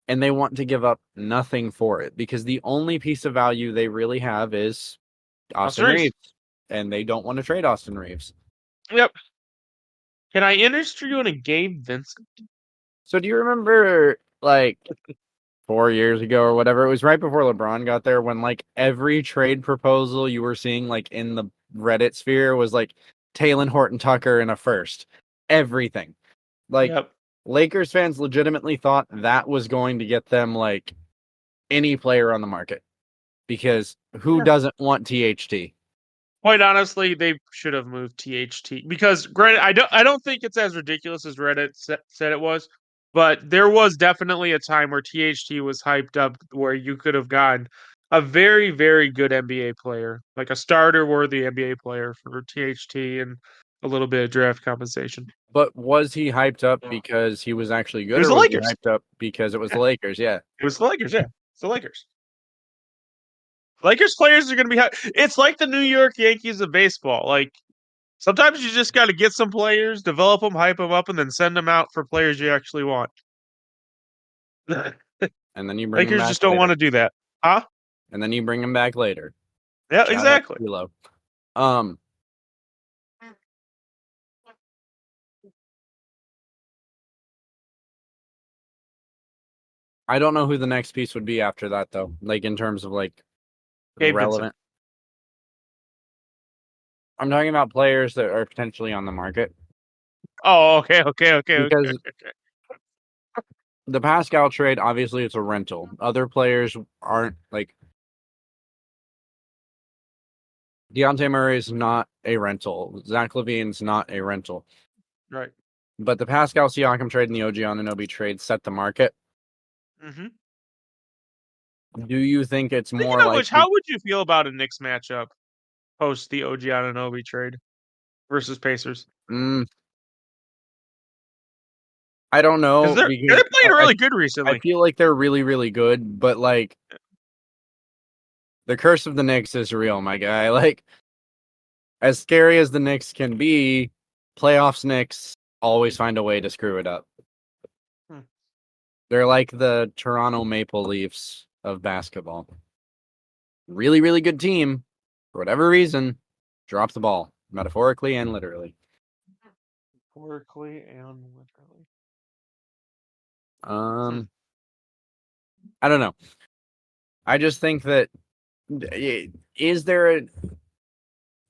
and they want to give up nothing for it because the only piece of value they really have is Austin Austin Reeves. Reeves, and they don't want to trade Austin Reeves. Yep. Can I interest you in a Gabe Vincent? So do you remember, like, 4 years ago or whatever? It was right before LeBron got there when, like, every trade proposal you were seeing, like, in the Reddit sphere was like Talen Horton Tucker in a first. Everything. Like, Yep. Lakers fans legitimately thought that was going to get them, like, any player on the market because who Yeah. doesn't want THT? Quite honestly, they should have moved THT because, granted, I don't think it's as ridiculous as Reddit said it was, but there was definitely a time where THT was hyped up where you could have gotten a very, very good NBA player, like a starter worthy NBA player for THT and a little bit of draft compensation. But was he hyped up because he was actually It good, was or the was he Lakers. hyped up because it was the Yeah, Lakers? Yeah. it was the Lakers. Yeah, it's the Lakers. Lakers players are going to be. It's like the New York Yankees of baseball. Like sometimes you just got to get some players, develop them, hype them up, and then send them out for players you actually want. And then you bring him Lakers back just don't want later. to do that, huh? And then you bring him back later. Yeah, Shout out exactly. to Kilo. Um, I don't know who the next piece would be after that though. Like in terms of like Gabe Vincent. relevant. I'm talking about players that are potentially on the market Oh, okay. because the Pascal trade, obviously, it's a rental. Other players aren't like Deontay Murray is not a rental. Zach LaVine's not a rental. Right. But the Pascal Siakam trade and the OG Anunoby trade set the market. Mm-hmm. Do you think it's Speaking more of which, how likely? would you feel about a Knicks matchup post the OG Anunoby trade versus Pacers? Mm, I don't Because know they're because playing really good I recently. feel like they're really, really good, but like the curse of the Knicks is real, my guy. Like as scary as the Knicks can be, playoffs Knicks always find a way to screw it up. They're like the Toronto Maple Leafs of basketball. Really, really good team. For whatever reason, drop the ball, metaphorically and literally. Metaphorically and literally. Um, I don't know. I just think that is there a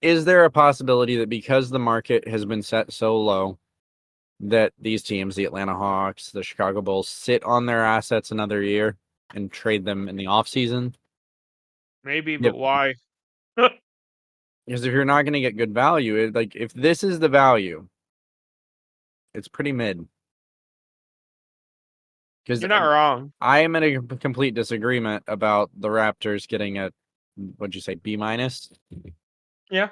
is there a possibility that because the market has been set so low that these teams, the Atlanta Hawks, the Chicago Bulls, sit on their assets another year and trade them in the offseason? Maybe, Yep. but why? Because if you're not going to get good value, like if this is the value, it's pretty mid. Because You're not wrong. I am in a complete disagreement about the Raptors getting a, what'd you say, B minus? Yeah.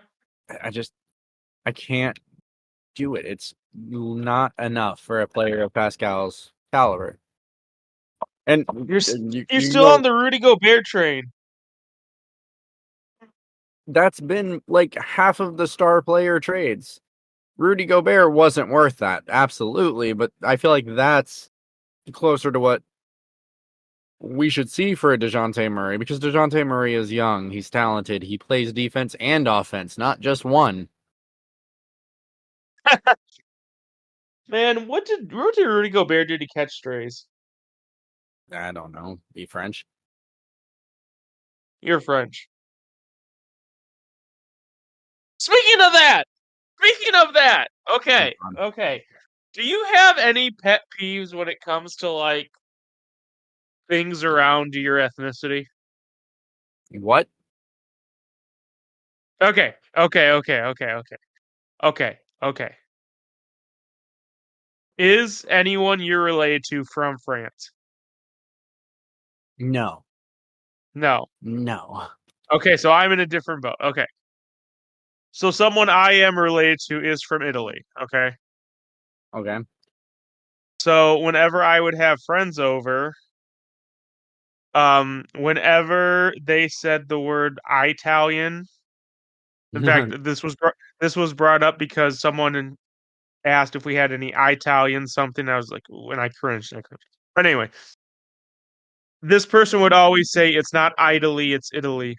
I just, I can't do it. It's not enough for a player of Pascal's caliber. And You're you're you still go, on the Rudy Gobert train. that's been like half of the star player trades. Rudy Gobert wasn't worth that, absolutely, but I feel like that's closer to what we should see for a DeJounte Murray because DeJounte Murray is young, he's talented, he plays defense and offense, not just one. Man, what did Rudy Gobert do to catch strays? I don't know, be French. You're French. Speaking of that, okay, okay. Do you have any pet peeves when it comes to like things around your ethnicity? What? Okay. Is anyone you're related to from France? No. No. No. Okay, so I'm in a different boat. Okay. So someone I am related to is from Italy. Okay. Okay. So whenever I would have friends over, whenever they said the word Italian, in fact, this was brought up because someone asked if we had any Italian something. I was like, when I cringed. But anyway, this person would always say it's not Italy, it's Italy.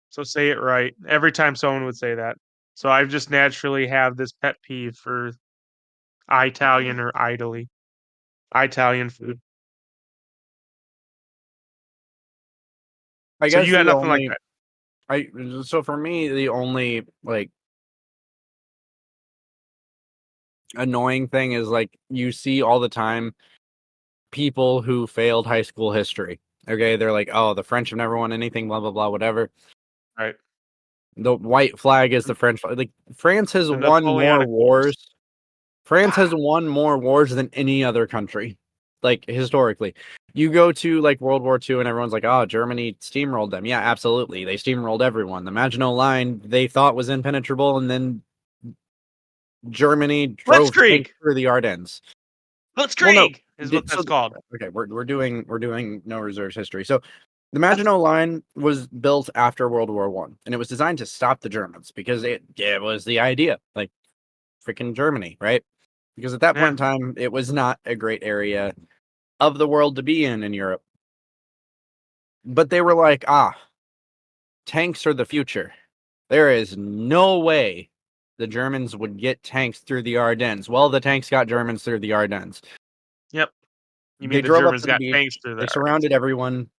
So say it right. Every time someone would say that. So I just naturally have this pet peeve for Italian or Italy. Italian food. I So guess you got the nothing like only that. I so for me the only like annoying thing is like you see all the time people who failed high school history. Okay, they're like, "Oh, the French have never won anything, blah blah blah, whatever." Right. The white flag is the French flag. Like France has The won more Napoleonic wars. Wars. France has won more wars than any other country. Like historically. You go to like World War II and everyone's like, "Oh, Germany steamrolled them." Yeah, absolutely. They steamrolled everyone. The Maginot Line they thought was impenetrable and then Germany drove tanks Blitzkrieg. through the Ardennes. Well, no. Blitzkrieg is what that's called. Okay, we're doing no reserves history. So the Maginot Line was built after World War One, and it was designed to stop the Germans because it was the idea, like freaking Germany, right? Because at that point Yeah. in time, it was not a great area of the world to be in Europe. But they were like, tanks are the future. There is no way the Germans would get tanks through the Ardennes. Well, the tanks got Germans through the Ardennes. Yep. You They mean the drove up Germans to the got beach. tanks through They there? surrounded everyone.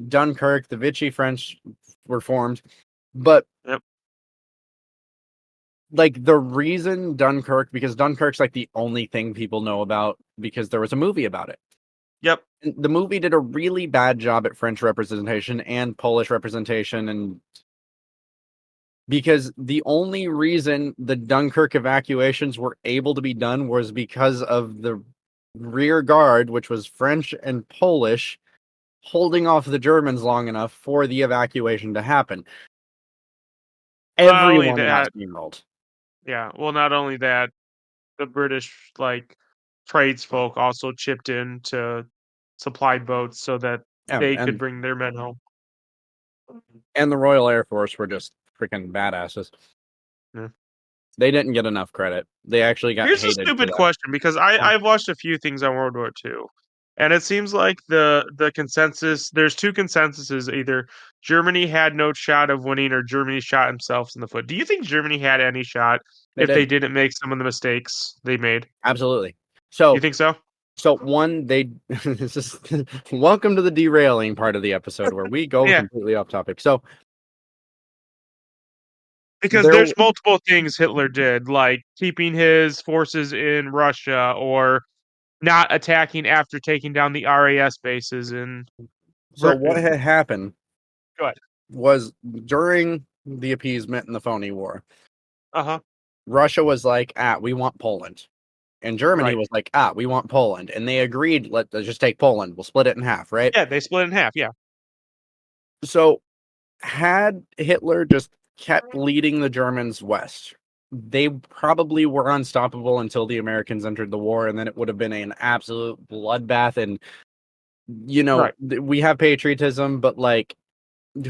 Dunkirk, the Vichy French were formed. But Yep. like the reason Dunkirk, because Dunkirk's like the only thing people know about because there was a movie about it. Yep. The movie did a really bad job at French representation and Polish representation, and because the only reason the Dunkirk evacuations were able to be done was because of the rear guard, which was French and Polish, holding off the Germans long enough for the evacuation to happen. Not only Everyone got that, steamrolled. yeah. Well, not only that, the British like tradesfolk also chipped in to supply boats so that Yeah, they could and bring their men home. the Royal Air Force were just freaking badasses. Yeah. They didn't get enough credit. They actually got Here's a hated for stupid that. question because I've watched a few things on World War II. And it seems like the consensus, there's two consensuses: either Germany had no shot of winning or Germany shot themselves in the foot. Do you think Germany had any shot They if they did. didn't make some of the mistakes they made? Absolutely. You So think so? So one, they this is welcome to the derailing part of the episode where we go Yeah, completely off topic. So because there, there's multiple things Hitler did, like keeping his forces in Russia or not attacking after taking down the RAS bases in so what Britain. had happened Go ahead. was during the appeasement and the phony war, Uh-huh. Russia was like, we want Poland, and Germany Right. was like, we want Poland, and they agreed, let's just take Poland, we'll split it in half, right? Yeah, they split in half. Yeah. So had Hitler just kept leading the Germans west, they probably were unstoppable until the Americans entered the war, and then it would have been an absolute bloodbath. And Right. we have patriotism, but like,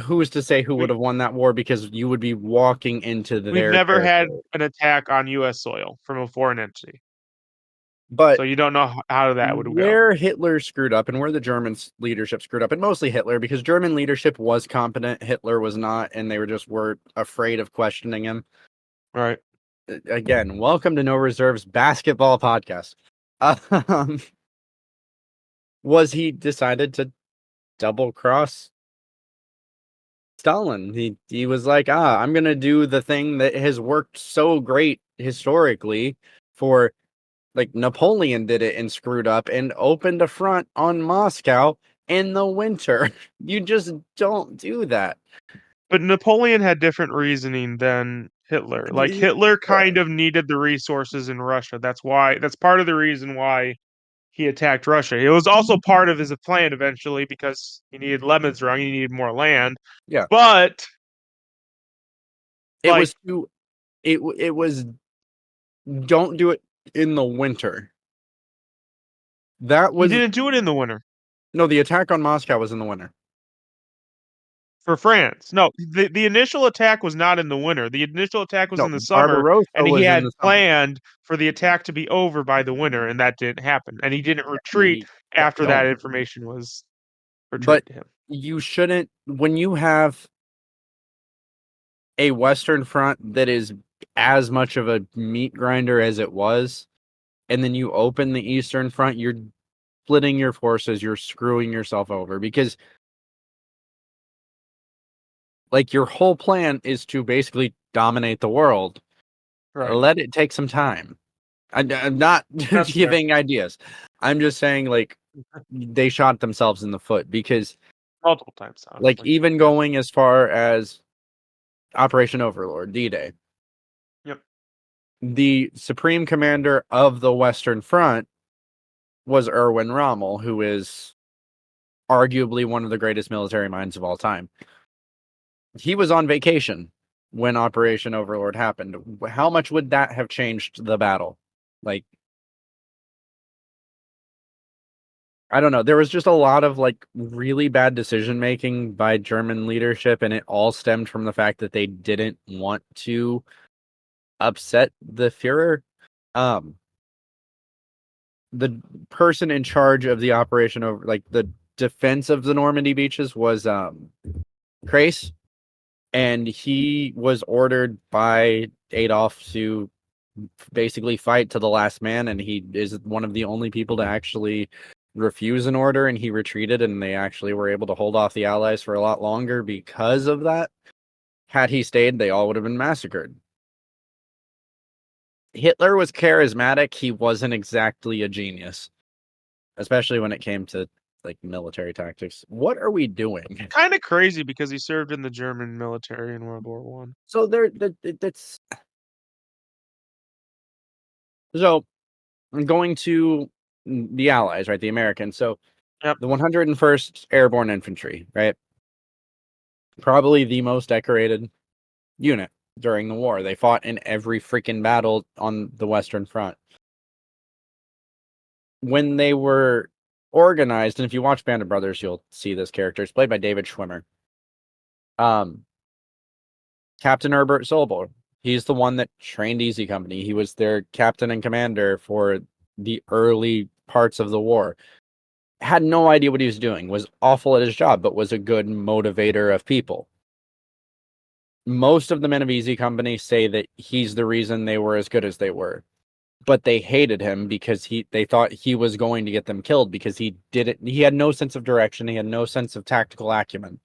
who's to say who would We have won that war? Because you would be walking into we've their never had territory. an attack on US soil from a foreign entity. So But you don't know how that would go. where Hitler screwed up and where the Germans leadership screwed up, and mostly Hitler, because German leadership was competent, Hitler was not, and they were afraid of questioning him. Right. Again, welcome to No Reserves Basketball Podcast. Um, was he decided to double cross Stalin? He was like, I'm gonna do the thing that has worked so great historically for, like, Napoleon did it and screwed up and opened a front on Moscow in the winter. You just don't do that. But Napoleon had different reasoning than Hitler. Like The- Hitler kind of needed the resources in Russia. That's part of the reason why he attacked Russia. It was also part of his plan eventually because he needed Lemonsrung, he needed more land. yeah, But it like was too. It was, don't do it in the winter. That he was didn't do it in the winter no. The attack on Moscow was in the winter. for France. No, the initial attack was not in the winter. The initial attack was No, in the summer, Barbarossa and he was in had the summer. planned for the attack to be over by the winter, and that didn't happen. And he didn't And then retreat he kept after that going. information was But portrayed to him. you shouldn't, when you have a Western Front that is as much of a meat grinder as it was, and then you open the Eastern Front, you're splitting your forces, you're screwing yourself over, because like your whole plan is to basically dominate the world. Right. Let it take some time. I'm not That's fair. giving ideas. I'm just saying, like, they shot themselves in the foot because, Multiple times, like, honestly. even Yeah. going as far as Operation Overlord, D-Day, Yep. the supreme commander of the Western Front was Erwin Rommel, who is arguably one of the greatest military minds of all time. He was on vacation when Operation Overlord happened. How much would that have changed the battle? Like, I don't know. There was just a lot of like really bad decision making by German leadership, and it all stemmed from the fact that they didn't want to upset the Fuhrer. Um, the person in charge of the operation over, like, the defense of the Normandy beaches was Crace, and he was ordered by Adolf to basically fight to the last man, and he is one of the only people to actually refuse an order, and he retreated, and they actually were able to hold off the Allies for a lot longer because of that. Had he stayed, they all would have been massacred. Hitler was charismatic. He wasn't exactly a genius, especially when it came to like military tactics. What are we doing? Kind of crazy because he served in the German military in World War One. So that's so going to the Allies, right? The Americans. So Yep. the 101st Airborne Infantry, right? Probably the most decorated unit during the war. They fought in every freaking battle on the Western Front. When they were organized, and if you watch Band of Brothers, you'll see this character. It's played by David Schwimmer. Um, Captain Herbert Sobel. He's the one that trained Easy Company. He was their captain and commander for the early parts of the war. had no idea what he was doing, was awful at his job, but was a good motivator of people. Most of the men of Easy Company say that he's the reason they were as good as they were. But they hated him because they thought he was going to get them killed because he had no sense of direction, he had no sense of tactical acumen.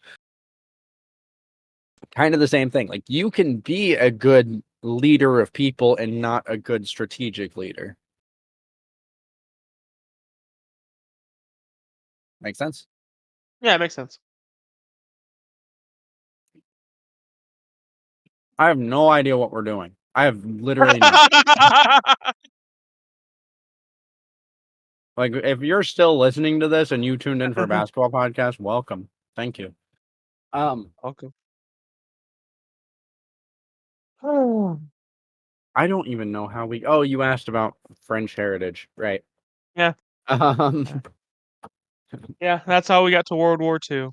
Kind of the same thing. Like, you can be a good leader of people and not a good strategic leader. Make sense? Yeah, it makes sense. I have no idea what we're doing. I have literally no. Like, if you're still listening to this and you tuned in for a basketball podcast, welcome. Thank you. Okay. I don't even know how we. Oh, you asked about French heritage, right? Yeah. Um, Yeah, that's how we got to World War II.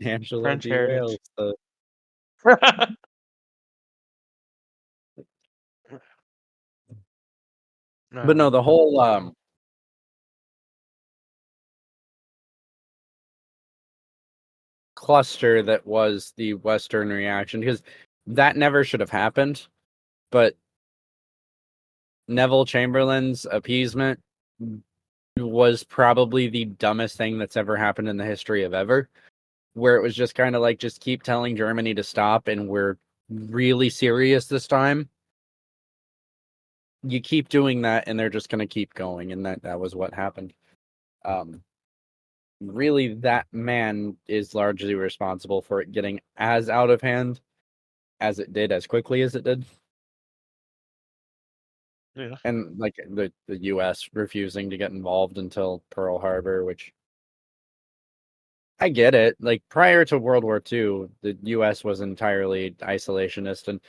Angelo French heritage. derails the. But no, No. the whole cluster that was the Western reaction, because that never should have happened. But Neville Chamberlain's appeasement was probably the dumbest thing that's ever happened in the history of ever, where it was just kind of like, just keep telling Germany to stop, and we're really serious this time. You keep doing that, and they're just going to keep going, and that was what happened. Um, really, that man is largely responsible for it getting as out of hand as it did, as quickly as it did. Yeah. And like the US refusing to get involved until Pearl Harbor, which I get it. Like, prior to World War II, the US was entirely isolationist, and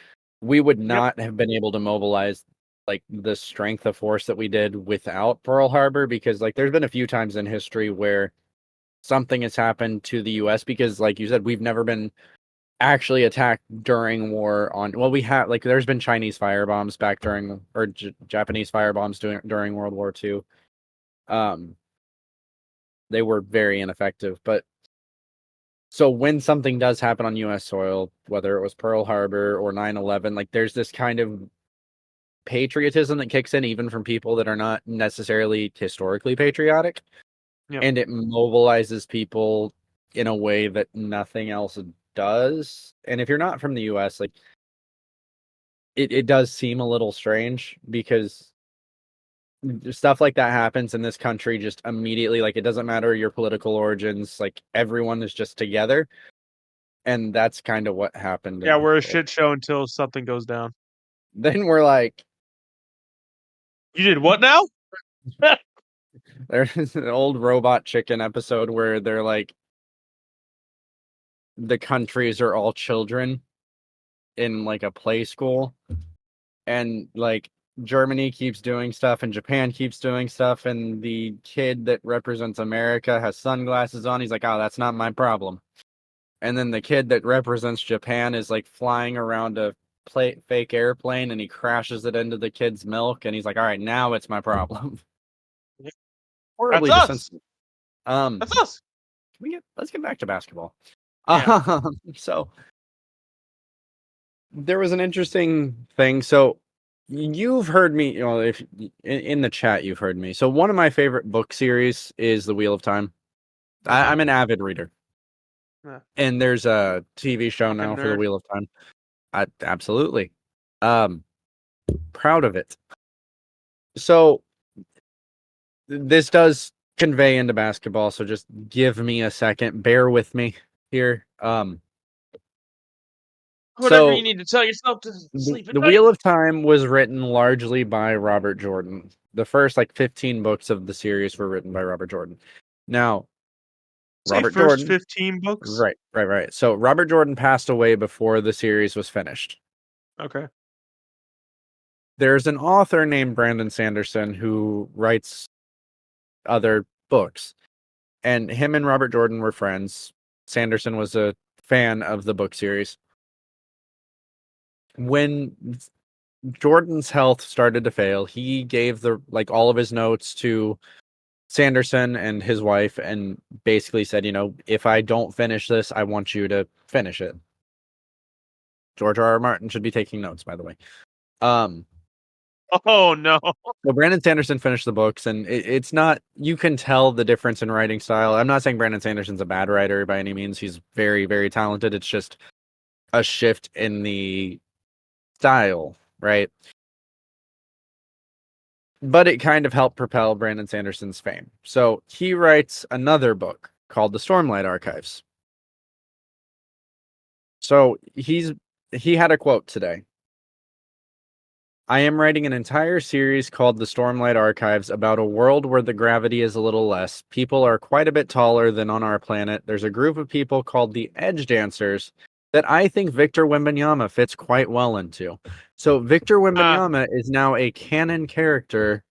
we would Yep. not have been able to mobilize like the strength of force that we did without Pearl Harbor, because like there's been a few times in history where something has happened to the US, because like you said, we've never been actually attacked during war on, well, we have, like, there's been Chinese firebombs back during, or Japanese firebombs during World War II. um they were very ineffective, but so when something does happen on US soil, whether it was Pearl Harbor or 9/11, like, there's this kind of patriotism that kicks in even from people that are not necessarily historically patriotic, Yep. and it mobilizes people in a way that nothing else does. And if you're not from the US, like, it does seem a little strange, because stuff like that happens in this country just immediately. Like, it doesn't matter your political origins, like, everyone is just together. And that's kind of what happened. Yeah, we're a shit show until something goes down. Then we're like, You did what now? there's an old Robot Chicken episode where they're like, the countries are all children in like a play school, and like Germany keeps doing stuff and Japan keeps doing stuff, and the kid that represents America has sunglasses on. He's like, oh, that's not my problem. And then the kid that represents Japan is like flying around a fake airplane, and he crashes it into the kid's milk, and he's like, all right, now it's my problem. That's Horribly us. defensive. Um, That's us. let's get back to basketball. Yeah. So there was an interesting thing. So you've heard me, if in the chat you've heard me. So one of my favorite book series is The Wheel of Time. Okay. I'm an avid reader, Yeah. and there's a TV show Fucking now for The nerd. Wheel of Time. Absolutely, um, proud of it. So this does convey into basketball. So just give me a second. Bear with me here. Whatever you So need to tell yourself to sleep at the night. Wheel of Time was written largely by Robert Jordan. The first like 15 books of the series were written by Robert Jordan. Now, Say Robert first Jordan, 15 books. right. So Robert Jordan passed away before the series was finished. Okay. There's an author named Brandon Sanderson who writes other books, and him and Robert Jordan were friends. Sanderson was a fan of the book series. When Jordan's health started to fail, he gave the like all of his notes to Sanderson and his wife and basically said, if I don't finish this, I want you to finish it. George R. R. Martin should be taking notes, by the way. Oh no. Well, Brandon Sanderson finished the books, and it's not. You can tell the difference in writing style. I'm not saying Brandon Sanderson's a bad writer by any means. He's very, very talented. It's just a shift in the style, right? But it kind of helped propel Brandon Sanderson's fame. So he writes another book called The Stormlight Archives. So he had a quote today. I am writing an entire series called The Stormlight Archives about a world where the gravity is a little less. People are quite a bit taller than on our planet. There's a group of people called the Edge Dancers that I think Victor Wembanyama fits quite well into. So Victor Wembanyama is now a canon character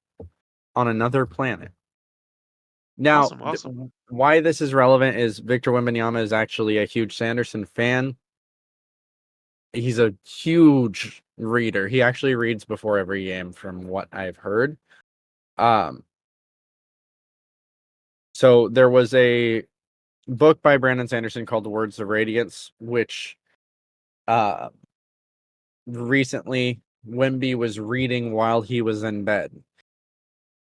on another planet. Now, Awesome. why this is relevant is Victor Wembanyama is actually a huge Sanderson fan. He's a huge reader. He actually reads before every game from what I've heard. So there was a book by Brandon Sanderson called The Words of Radiance, which recently Wemby was reading while he was in bed.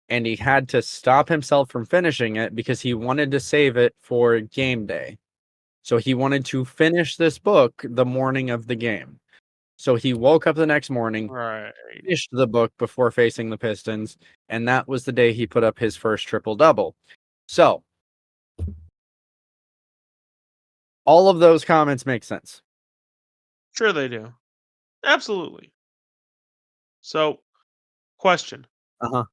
And he had to stop himself from finishing it because he wanted to save it for game day. So he wanted to finish this book the morning of the game. So he woke up the next morning, Right. finished the book before facing the Pistons, and that was the day he put up his first triple-double. So, all of those comments make sense. Sure they do. Absolutely. So, question. Uh-huh.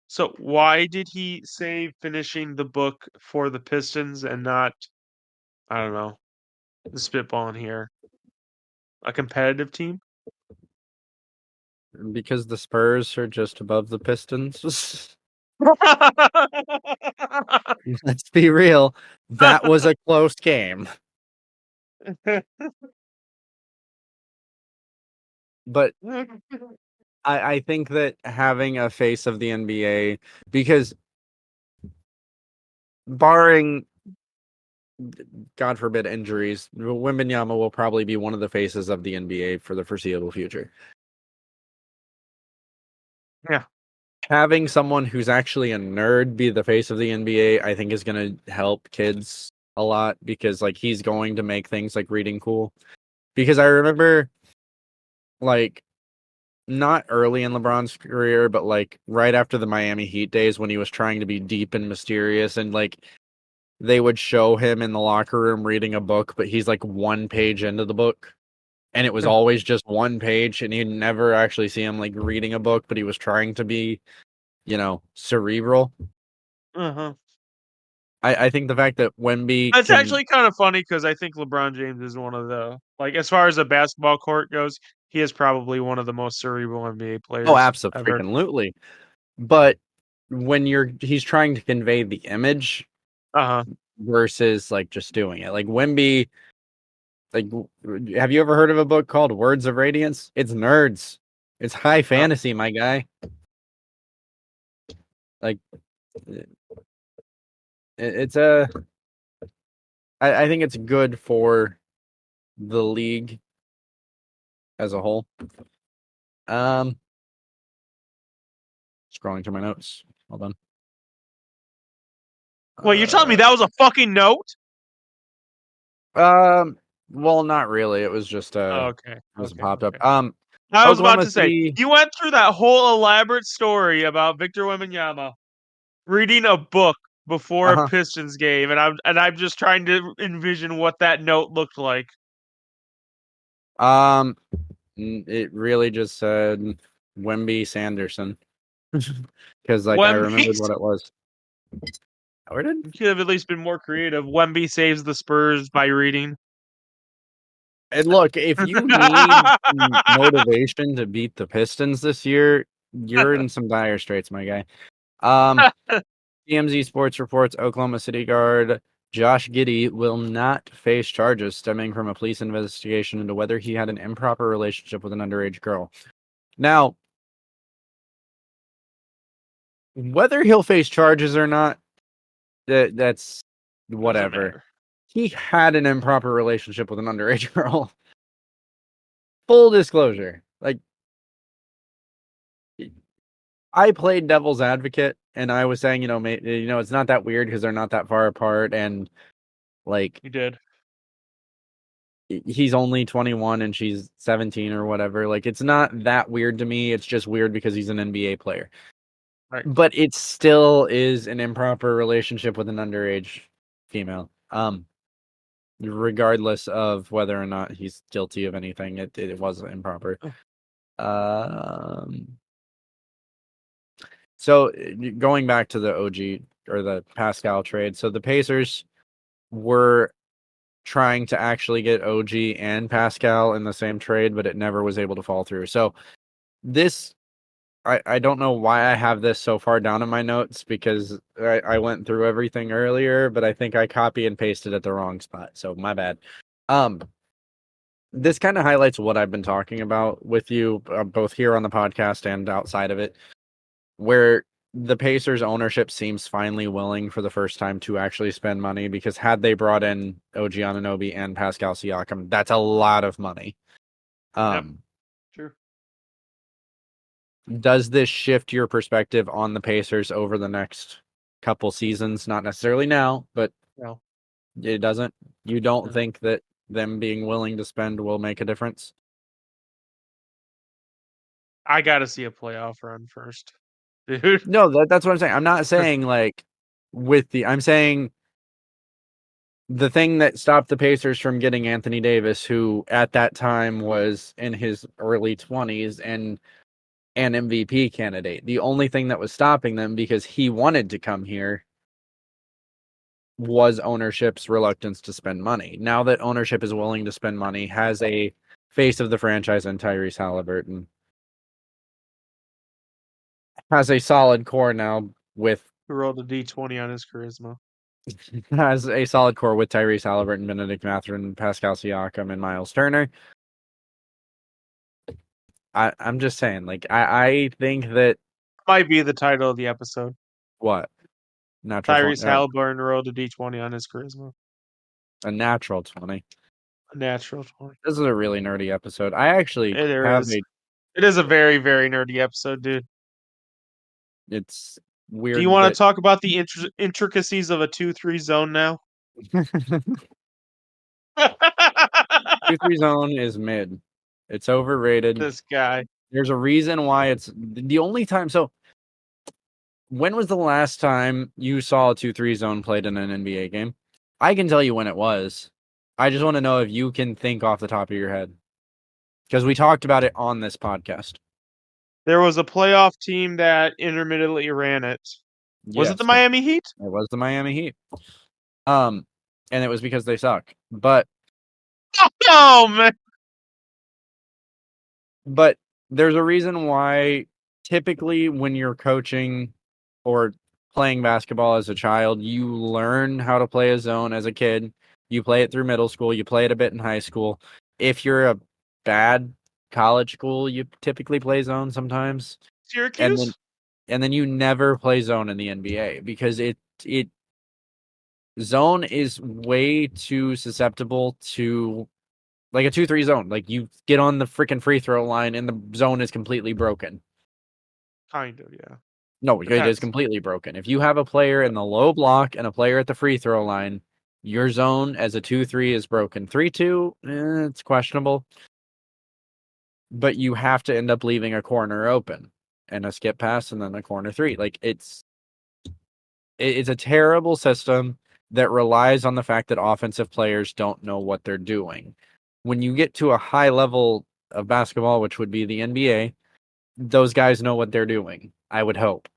So, why did he say finishing the book for the Pistons and not, I don't know, the spitballing here, a competitive team? Because the Spurs are just above the Pistons. Let's be real. That was a close game. But I think that having a face of the NBA, because barring, God forbid, injuries, Wembanyama will probably be one of the faces of the NBA for the foreseeable future. Yeah. Having someone who's actually a nerd be the face of the NBA, I think is going to help kids a lot because like he's going to make things like reading cool. Because I remember like not early in LeBron's career, but like right after the Miami Heat days when he was trying to be deep and mysterious and like they would show him in the locker room reading a book, but he's like one page into the book. And it was always just one page, and you'd never actually see him like reading a book, but he was trying to be, cerebral. Uh-huh. I think the fact that Wemby It's can. actually kind of funny because I think LeBron James is one of the like as far as a basketball court goes, he is probably one of the most cerebral NBA Oh, players ever. absolutely. But when he's trying to convey the image Uh-huh. versus like just doing it. Like Wemby, like, have you ever heard of a book called Words of Radiance? It's nerds. It's high No. fantasy, my guy. Like, it's I think it's good for the league as a whole. Scrolling through my notes. Hold on. Well, you're telling me that was a fucking note? Well, not really. It was just Oh, it was popped up. okay. I was about Oklahoma to say, City. you went through that whole elaborate story about Victor Wembanyama reading a book before a Uh-huh. Pistons game, and I'm just trying to envision what that note looked like. It really just said Wemby Sanderson because like I Wemby remembered what it was. Where did could have at least been more creative. Wemby saves the Spurs by reading. and look, if you need motivation to beat the Pistons this year, you're in some dire straits, my guy. TMZ Sports reports Oklahoma City guard Josh Giddey will not face charges stemming from a police investigation into whether he had an improper relationship with an underage girl. Now, Whether he'll face charges or not, that's Doesn't whatever. matter. He had an improper relationship with an underage girl. Full disclosure. Like, I played devil's advocate, and I was saying, it's not that weird because they're not that far apart, and like You did. he's only 21 and she's 17 or whatever. Like, it's not that weird to me. It's just weird because he's an NBA player. Right. But it still is an improper relationship with an underage female. Regardless of whether or not he's guilty of anything, it was improper. Um, so going back to the OG or the Pascal trade, so the Pacers were trying to actually get OG and Pascal in the same trade, but it never was able to fall through. So this, I don't know why I have this so far down in my notes because I went through everything earlier, but I think I copy and pasted at the wrong spot. So my bad. This kind of highlights what I've been talking about with you, both here on the podcast and outside of it, where the Pacers ownership seems finally willing for the first time to actually spend money, because had they brought in OG Anunoby and Pascal Siakam, that's a lot of money. Yep. True. Does this shift your perspective on the Pacers over the next couple seasons? Not necessarily now, but No. it doesn't. You don't No. think that them being willing to spend will make a difference? I got to see a playoff run first, dude. No, that's what I'm saying. I'm not saying like I'm saying the thing that stopped the Pacers from getting Anthony Davis, who at that time was in his early 20s and an MVP candidate. The only thing that was stopping them, because he wanted to come here, was ownership's reluctance to spend money. Now that ownership is willing to spend money, has a face of the franchise in Tyrese Halliburton, has a solid core now with Who rolled a D20 on his charisma? has a solid core with Tyrese Halliburton, Benedict Mathurin, Pascal Siakam, and Miles Turner. I'm just saying, like, I think that Might be the title of the episode. what natural Tyrese Halliburton rolled a D20 on his charisma. a natural 20. A natural 20. This is a really nerdy episode. I actually There have is. It is a very, very nerdy episode, dude. it's Do you weird want that to talk about the intricacies of a 2-3 zone now? 2-3 zone is mid. It's overrated. This guy. There's a reason why it's the only time. So when was the last time you saw a 2-3 zone played in an NBA game? I can tell you when it was. I just want to know if you can think off the top of your head, because we talked about it on this podcast. There was a playoff team that intermittently ran it. Was it the Yes, Miami Heat? it was the Miami Heat. And it was because they suck. But Oh, man. there's a reason why typically when you're coaching or playing basketball as a child, you learn how to play a zone as a kid. You play it through middle school, you play it a bit in high school. If you're a bad college school, you typically play zone sometimes. And then Syracuse? you never play zone in the NBA, because it zone is way too susceptible to like a 2-3 zone. Like, you get on the freaking free throw line and the zone is completely broken. Kind of, yeah. No, it is Depends. completely broken. If you have a player in the low block and a player at the free throw line, your zone as a 2-3 is broken. 3-2, it's questionable. But you have to end up leaving a corner open and a skip pass and then a corner 3. Like, it's a terrible system that relies on the fact that offensive players don't know what they're doing. When you get to a high level of basketball, which would be the NBA, those guys know what they're doing, I would hope.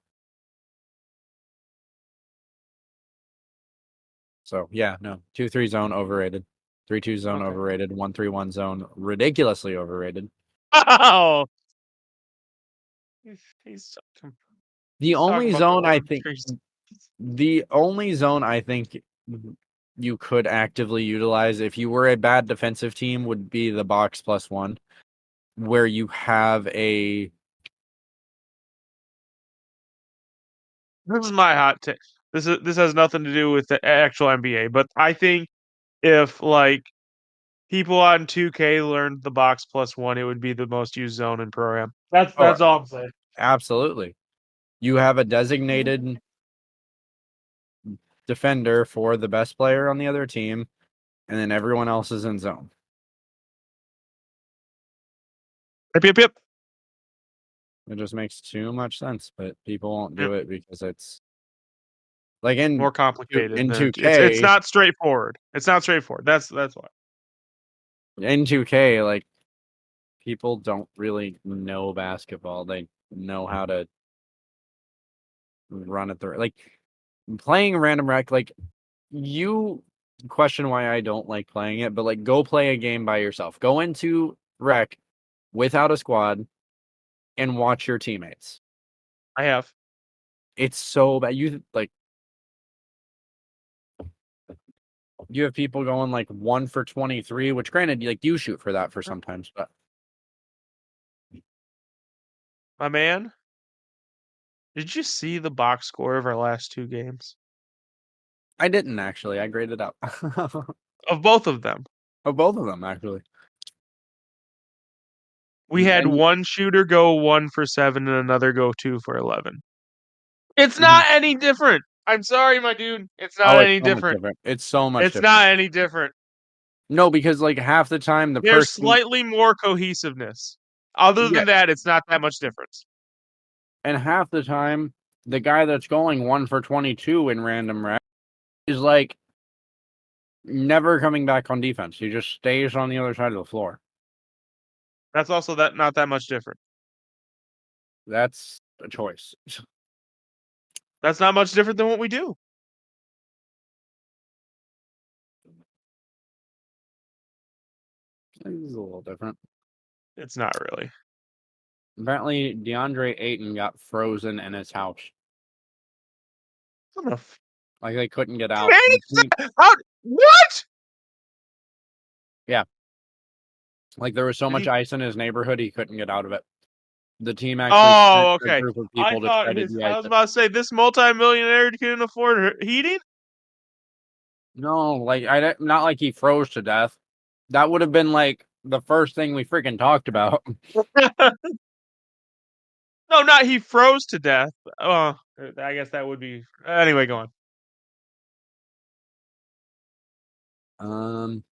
So, yeah, no. 2-3 zone overrated. 3-2 zone Okay. overrated. 1-3-1 zone ridiculously overrated. Oh! He's The talking only about the zone I one think trees. you could actively utilize if you were a bad defensive team would be the box +1, where you have a This is my hot take. This has nothing to do with the actual NBA, but I think if like people on 2K learned the box plus one, it would be the most used zone in program. That's Oh, that's all I'm saying. absolutely. You have a designated defender for the best player on the other team, and then everyone else is in zone. Yep, yep, yep. It just makes too much sense, but people won't Yep. do it because it's like in More complicated in than it's 2K, not straightforward. It's not straightforward. That's why. in 2K, like people don't really know basketball. They know how to run it through. Like playing random rec, like you question why I don't like playing it, but like go play a game by yourself. Go into rec without a squad and watch your teammates. I have. It's so bad. You have people going like 1 for 23, which granted, like you shoot for that for sometimes, but My man, did you see the box score of our last two games? I didn't actually. I graded out Of both of them. of both of them actually. We had And one shooter go 1 for 7 and another go 2 for 11. It's mhm. not any different. I'm sorry, my dude. It's not Oh, it's any so much different. different. It's so much It's different. not any different. No, because like half the time the There's person, slightly more cohesiveness. Other yeah, than that, it's not that much difference. and half the time the guy that's going 1 for 22 in random rec is like never coming back on defense. He just stays on the other side of the floor. That's also that not that much different. That's a choice. That's not much different than what we do. It's a little different. It's not really. Apparently, DeAndre Ayton got frozen in his house. What the f- Like they couldn't get out. The team, Man, how, what? yeah, like there was so Did much he? ice in his neighborhood he couldn't get out of it. The team actually sent Oh, a okay. group of I people to thought try to his. de-ice I was it. about to say this multimillionaire couldn't afford heating. No, like not like he froze to death. That would have been like the first thing we freaking talked about. No, not he froze to death. Oh, I guess that would be. Anyway, go on. Um,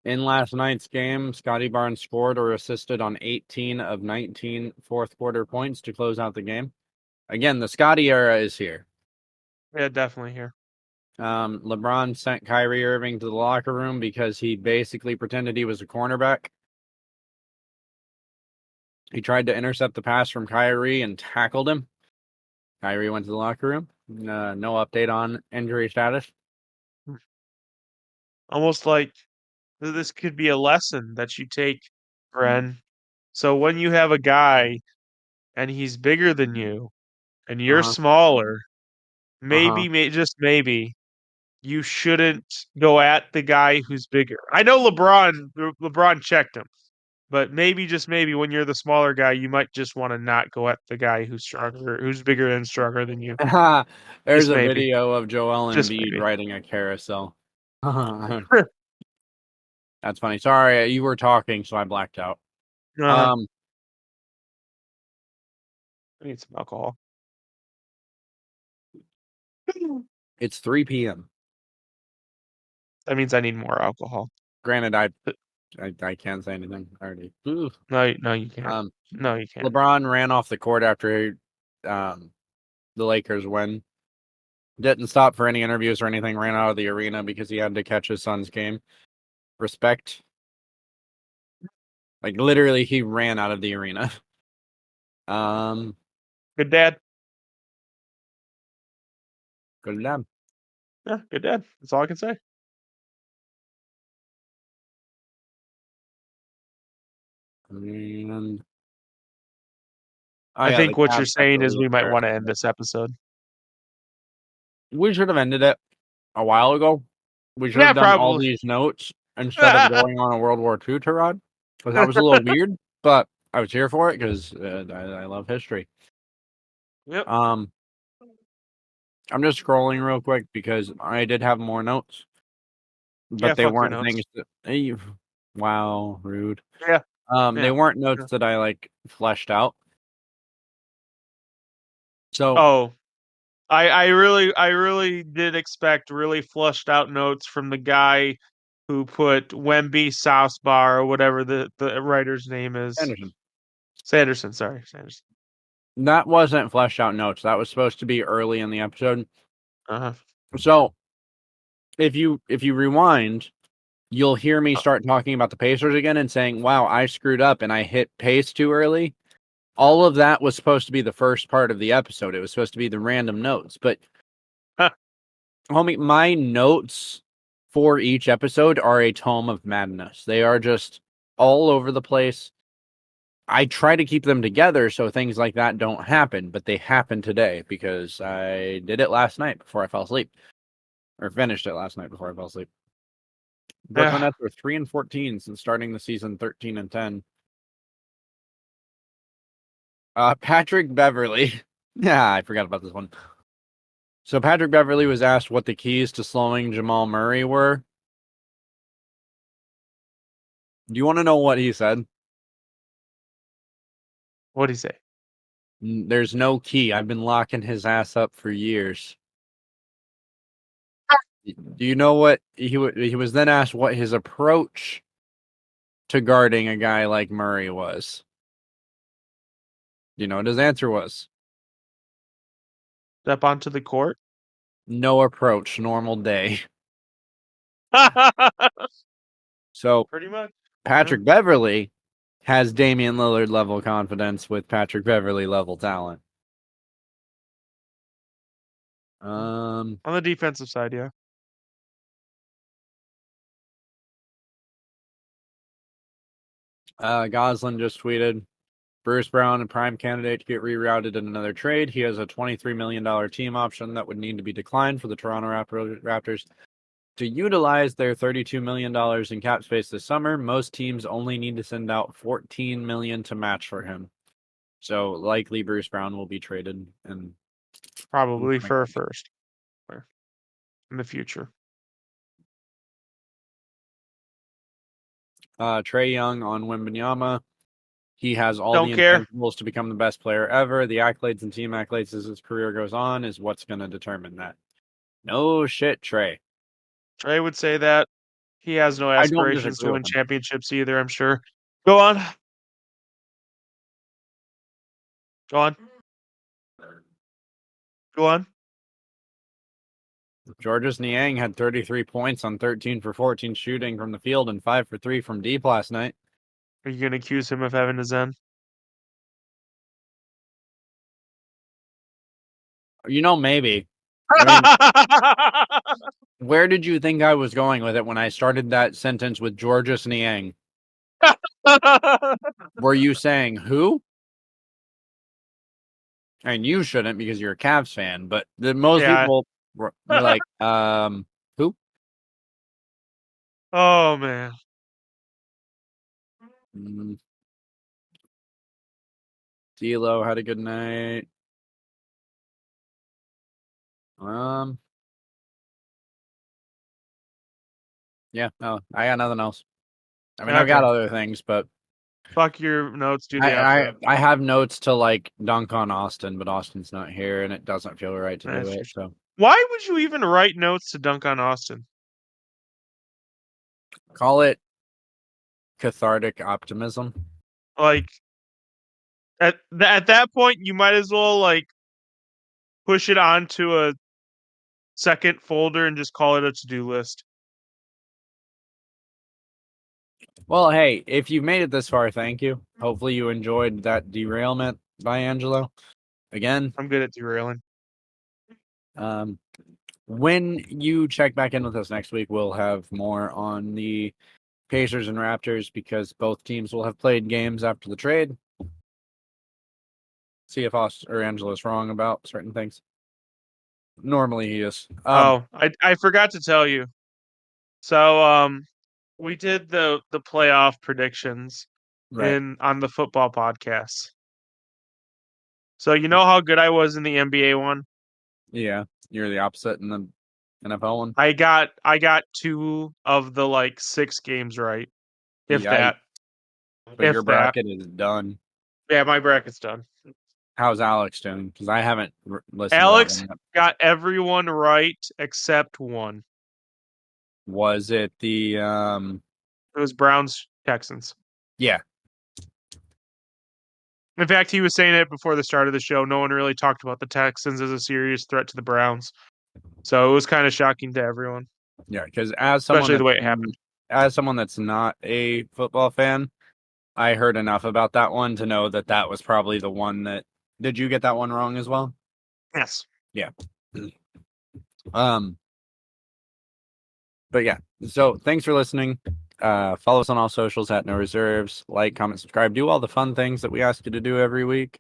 in last night's game, Scotty Barnes scored or assisted on 18 of 19 fourth quarter points to close out the game. Again, the Scotty era is here. Yeah, definitely here. LeBron sent Kyrie Irving to the locker room because he basically pretended he was a cornerback. He tried to intercept the pass from Kyrie and tackled him. Kyrie went to the locker room. No update on injury status. Almost like this could be a lesson that you take, Ren. So when you have a guy and he's bigger than you and Uh you're huh. smaller, Uh huh. just maybe you shouldn't go at the guy who's bigger. I know LeBron checked him, but maybe just maybe when you're the smaller guy, you might just want to not go at the guy who's stronger, who's bigger and stronger than you. There's Just a maybe. video of Joel Just Embiid maybe. riding a carousel. That's funny. Sorry, you were talking, so I blacked out. Uh-huh. Um, I need some alcohol. it's 3 p.m. That means I need more alcohol. Granted, I can't say anything already. Ooh. No, you can't. Um, No, you can't. LeBron ran off the court after um the Lakers win. Didn't stop for any interviews or anything. Ran out of the arena because he had to catch his son's game. Respect. Like literally, he ran out of the arena. Um, Good dad. good job. Yeah, good dad. That's all I can say. And oh I yeah, the think what you're Cavs have to saying is lose we might the rest want to of end it. this episode. We should have ended it a while ago. We should Yeah, have done all probably. these notes instead of going on a World War II tirade. Because that was a little weird, but I was here for it because I love history. Yep. Um, I'm just scrolling real quick because I did have more notes, Yeah, but they fuck your weren't things notes. that. Wow, rude. Yeah, They yeah. weren't notes that I like fleshed out. So Oh, I really did expect really flushed out notes from the guy who put Wemby South Bar or whatever the writer's name is. Anderson, Sanderson, sorry, Sanderson. that wasn't fleshed out notes. That was supposed to be early in the episode. Uh-huh. So if you rewind, you'll hear me start talking about the Pacers again and saying, "Wow, I screwed up and I hit pace too early." All of that was supposed to be the first part of the episode. It was supposed to be the random notes, but homie, my notes for each episode are a tome of madness. They are just all over the place. I try to keep them together so things like that don't happen, but they happen today because I did it last night before I fell asleep, or finished it last night before I fell asleep. Brooklyn Yeah. Nets were 3-14 since starting the season 13-10. Patrick Beverly. Yeah, I forgot about this one. So Patrick Beverly was asked what the keys to slowing Jamal Murray were. Do you want to know what he said? What'd he say? There's no key. I've been locking his ass up for years. Do you know what he was then asked what his approach to guarding a guy like Murray was? Do you know what his answer was? Step onto the court? No approach, normal day. So Pretty much. Yeah. Patrick Beverly has Damian Lillard level confidence with Patrick Beverly level talent. Um, On the defensive side, yeah. Goslin just tweeted Bruce Brown, a prime candidate to get rerouted in another trade. He has a $23 million team option that would need to be declined for the Toronto Raptors to utilize their $32 million in cap space this summer. Most teams only need to send out $14 million to match for him. So likely Bruce Brown will be traded in the Probably coming for a week. first or in the future. Trae Young on Wembanyama. He has all Don't the care. intangibles to become the best player ever. The accolades and team accolades as his career goes on is what's going to determine that. No shit, Trae. Trey would say that. He has no I don't aspirations disagree to with win him. championships either, I'm sure. Go on. Go on. Go on. Georges Niang had 33 points on 13 for 14 shooting from the field and 5 for 3 from deep last night. Are you gonna accuse him of having a Zen? Maybe. I mean, where did you think I was going with it when I started that sentence with Georges Niang? Were you saying who? And you shouldn't because you're a Cavs fan, but most Yeah. people were like, who? Oh man. Mm, D'Lo had a good night. Um, yeah, no, I got nothing else. I mean, I've got Okay. other things, but Fuck your notes. Do the I outro. I have notes to like dunk on Austin, but Austin's not here, and it doesn't feel right to do That's it. true. So Why would you even write notes to dunk on Austin? call it cathartic optimism. Like at that point, you might as well like push it onto a second folder and just call it a to-do list. Well, hey, if you've made it this far, thank you. Hopefully, you enjoyed that derailment by Angelo. Again, I'm good at derailing. um, when you check back in with us next week, we'll have more on the Pacers and Raptors because both teams will have played games after the trade. See if Austin or Angelo's wrong about certain things. Normally, he is. Oh, I forgot to tell you. So we did the playoff predictions Right. in on the football podcast. So you know how good I was in the NBA one? Yeah, you're the opposite in the NFL one. I got two of the like 6 games right. If Yeah, that. but your If that. bracket is done. Yeah, my bracket's done. How's Alex doing? Because I haven't listened to that Alex one yet. got everyone right except one. Was it the It was Browns Texans. Yeah, In fact, he was saying it before the start of the show. No one really talked about the Texans as a serious threat to the Browns. So it was kind of shocking to everyone, yeah. Because especially the way it happened. as someone that's not a football fan, I heard enough about that one to know that that was probably the one that. Did you get that one wrong as well? Yes. Yeah. Um. But yeah. So thanks for listening. Follow us on all socials at No Reserves. Like, comment, subscribe. Do all the fun things that we ask you to do every week.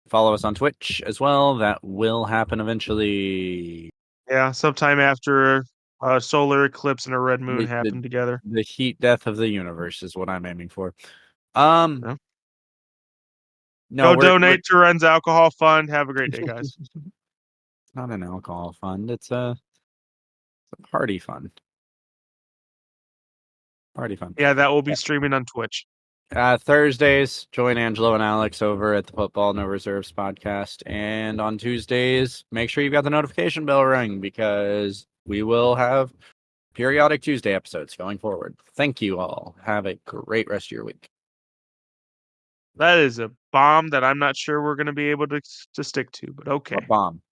Follow us on Twitch as well. That will happen eventually. Yeah, sometime after a solar eclipse and a red moon The, the happened together. the heat death of the universe is what I'm aiming for. Um. Yeah. No, Go we're donate to Ren's Alcohol Fund. Have a great day, guys. not an alcohol fund. It's a party fund. Party fund. Yeah, that will be streaming on Twitch. Thursdays, join Angelo and Alex over at the Football No Reserves podcast. And on Tuesdays, make sure you've got the notification bell ring because we will have periodic Tuesday episodes going forward. Thank you all. Have a great rest of your week. That is a bomb that I'm not sure we're going to be able to stick to, but okay. A bomb.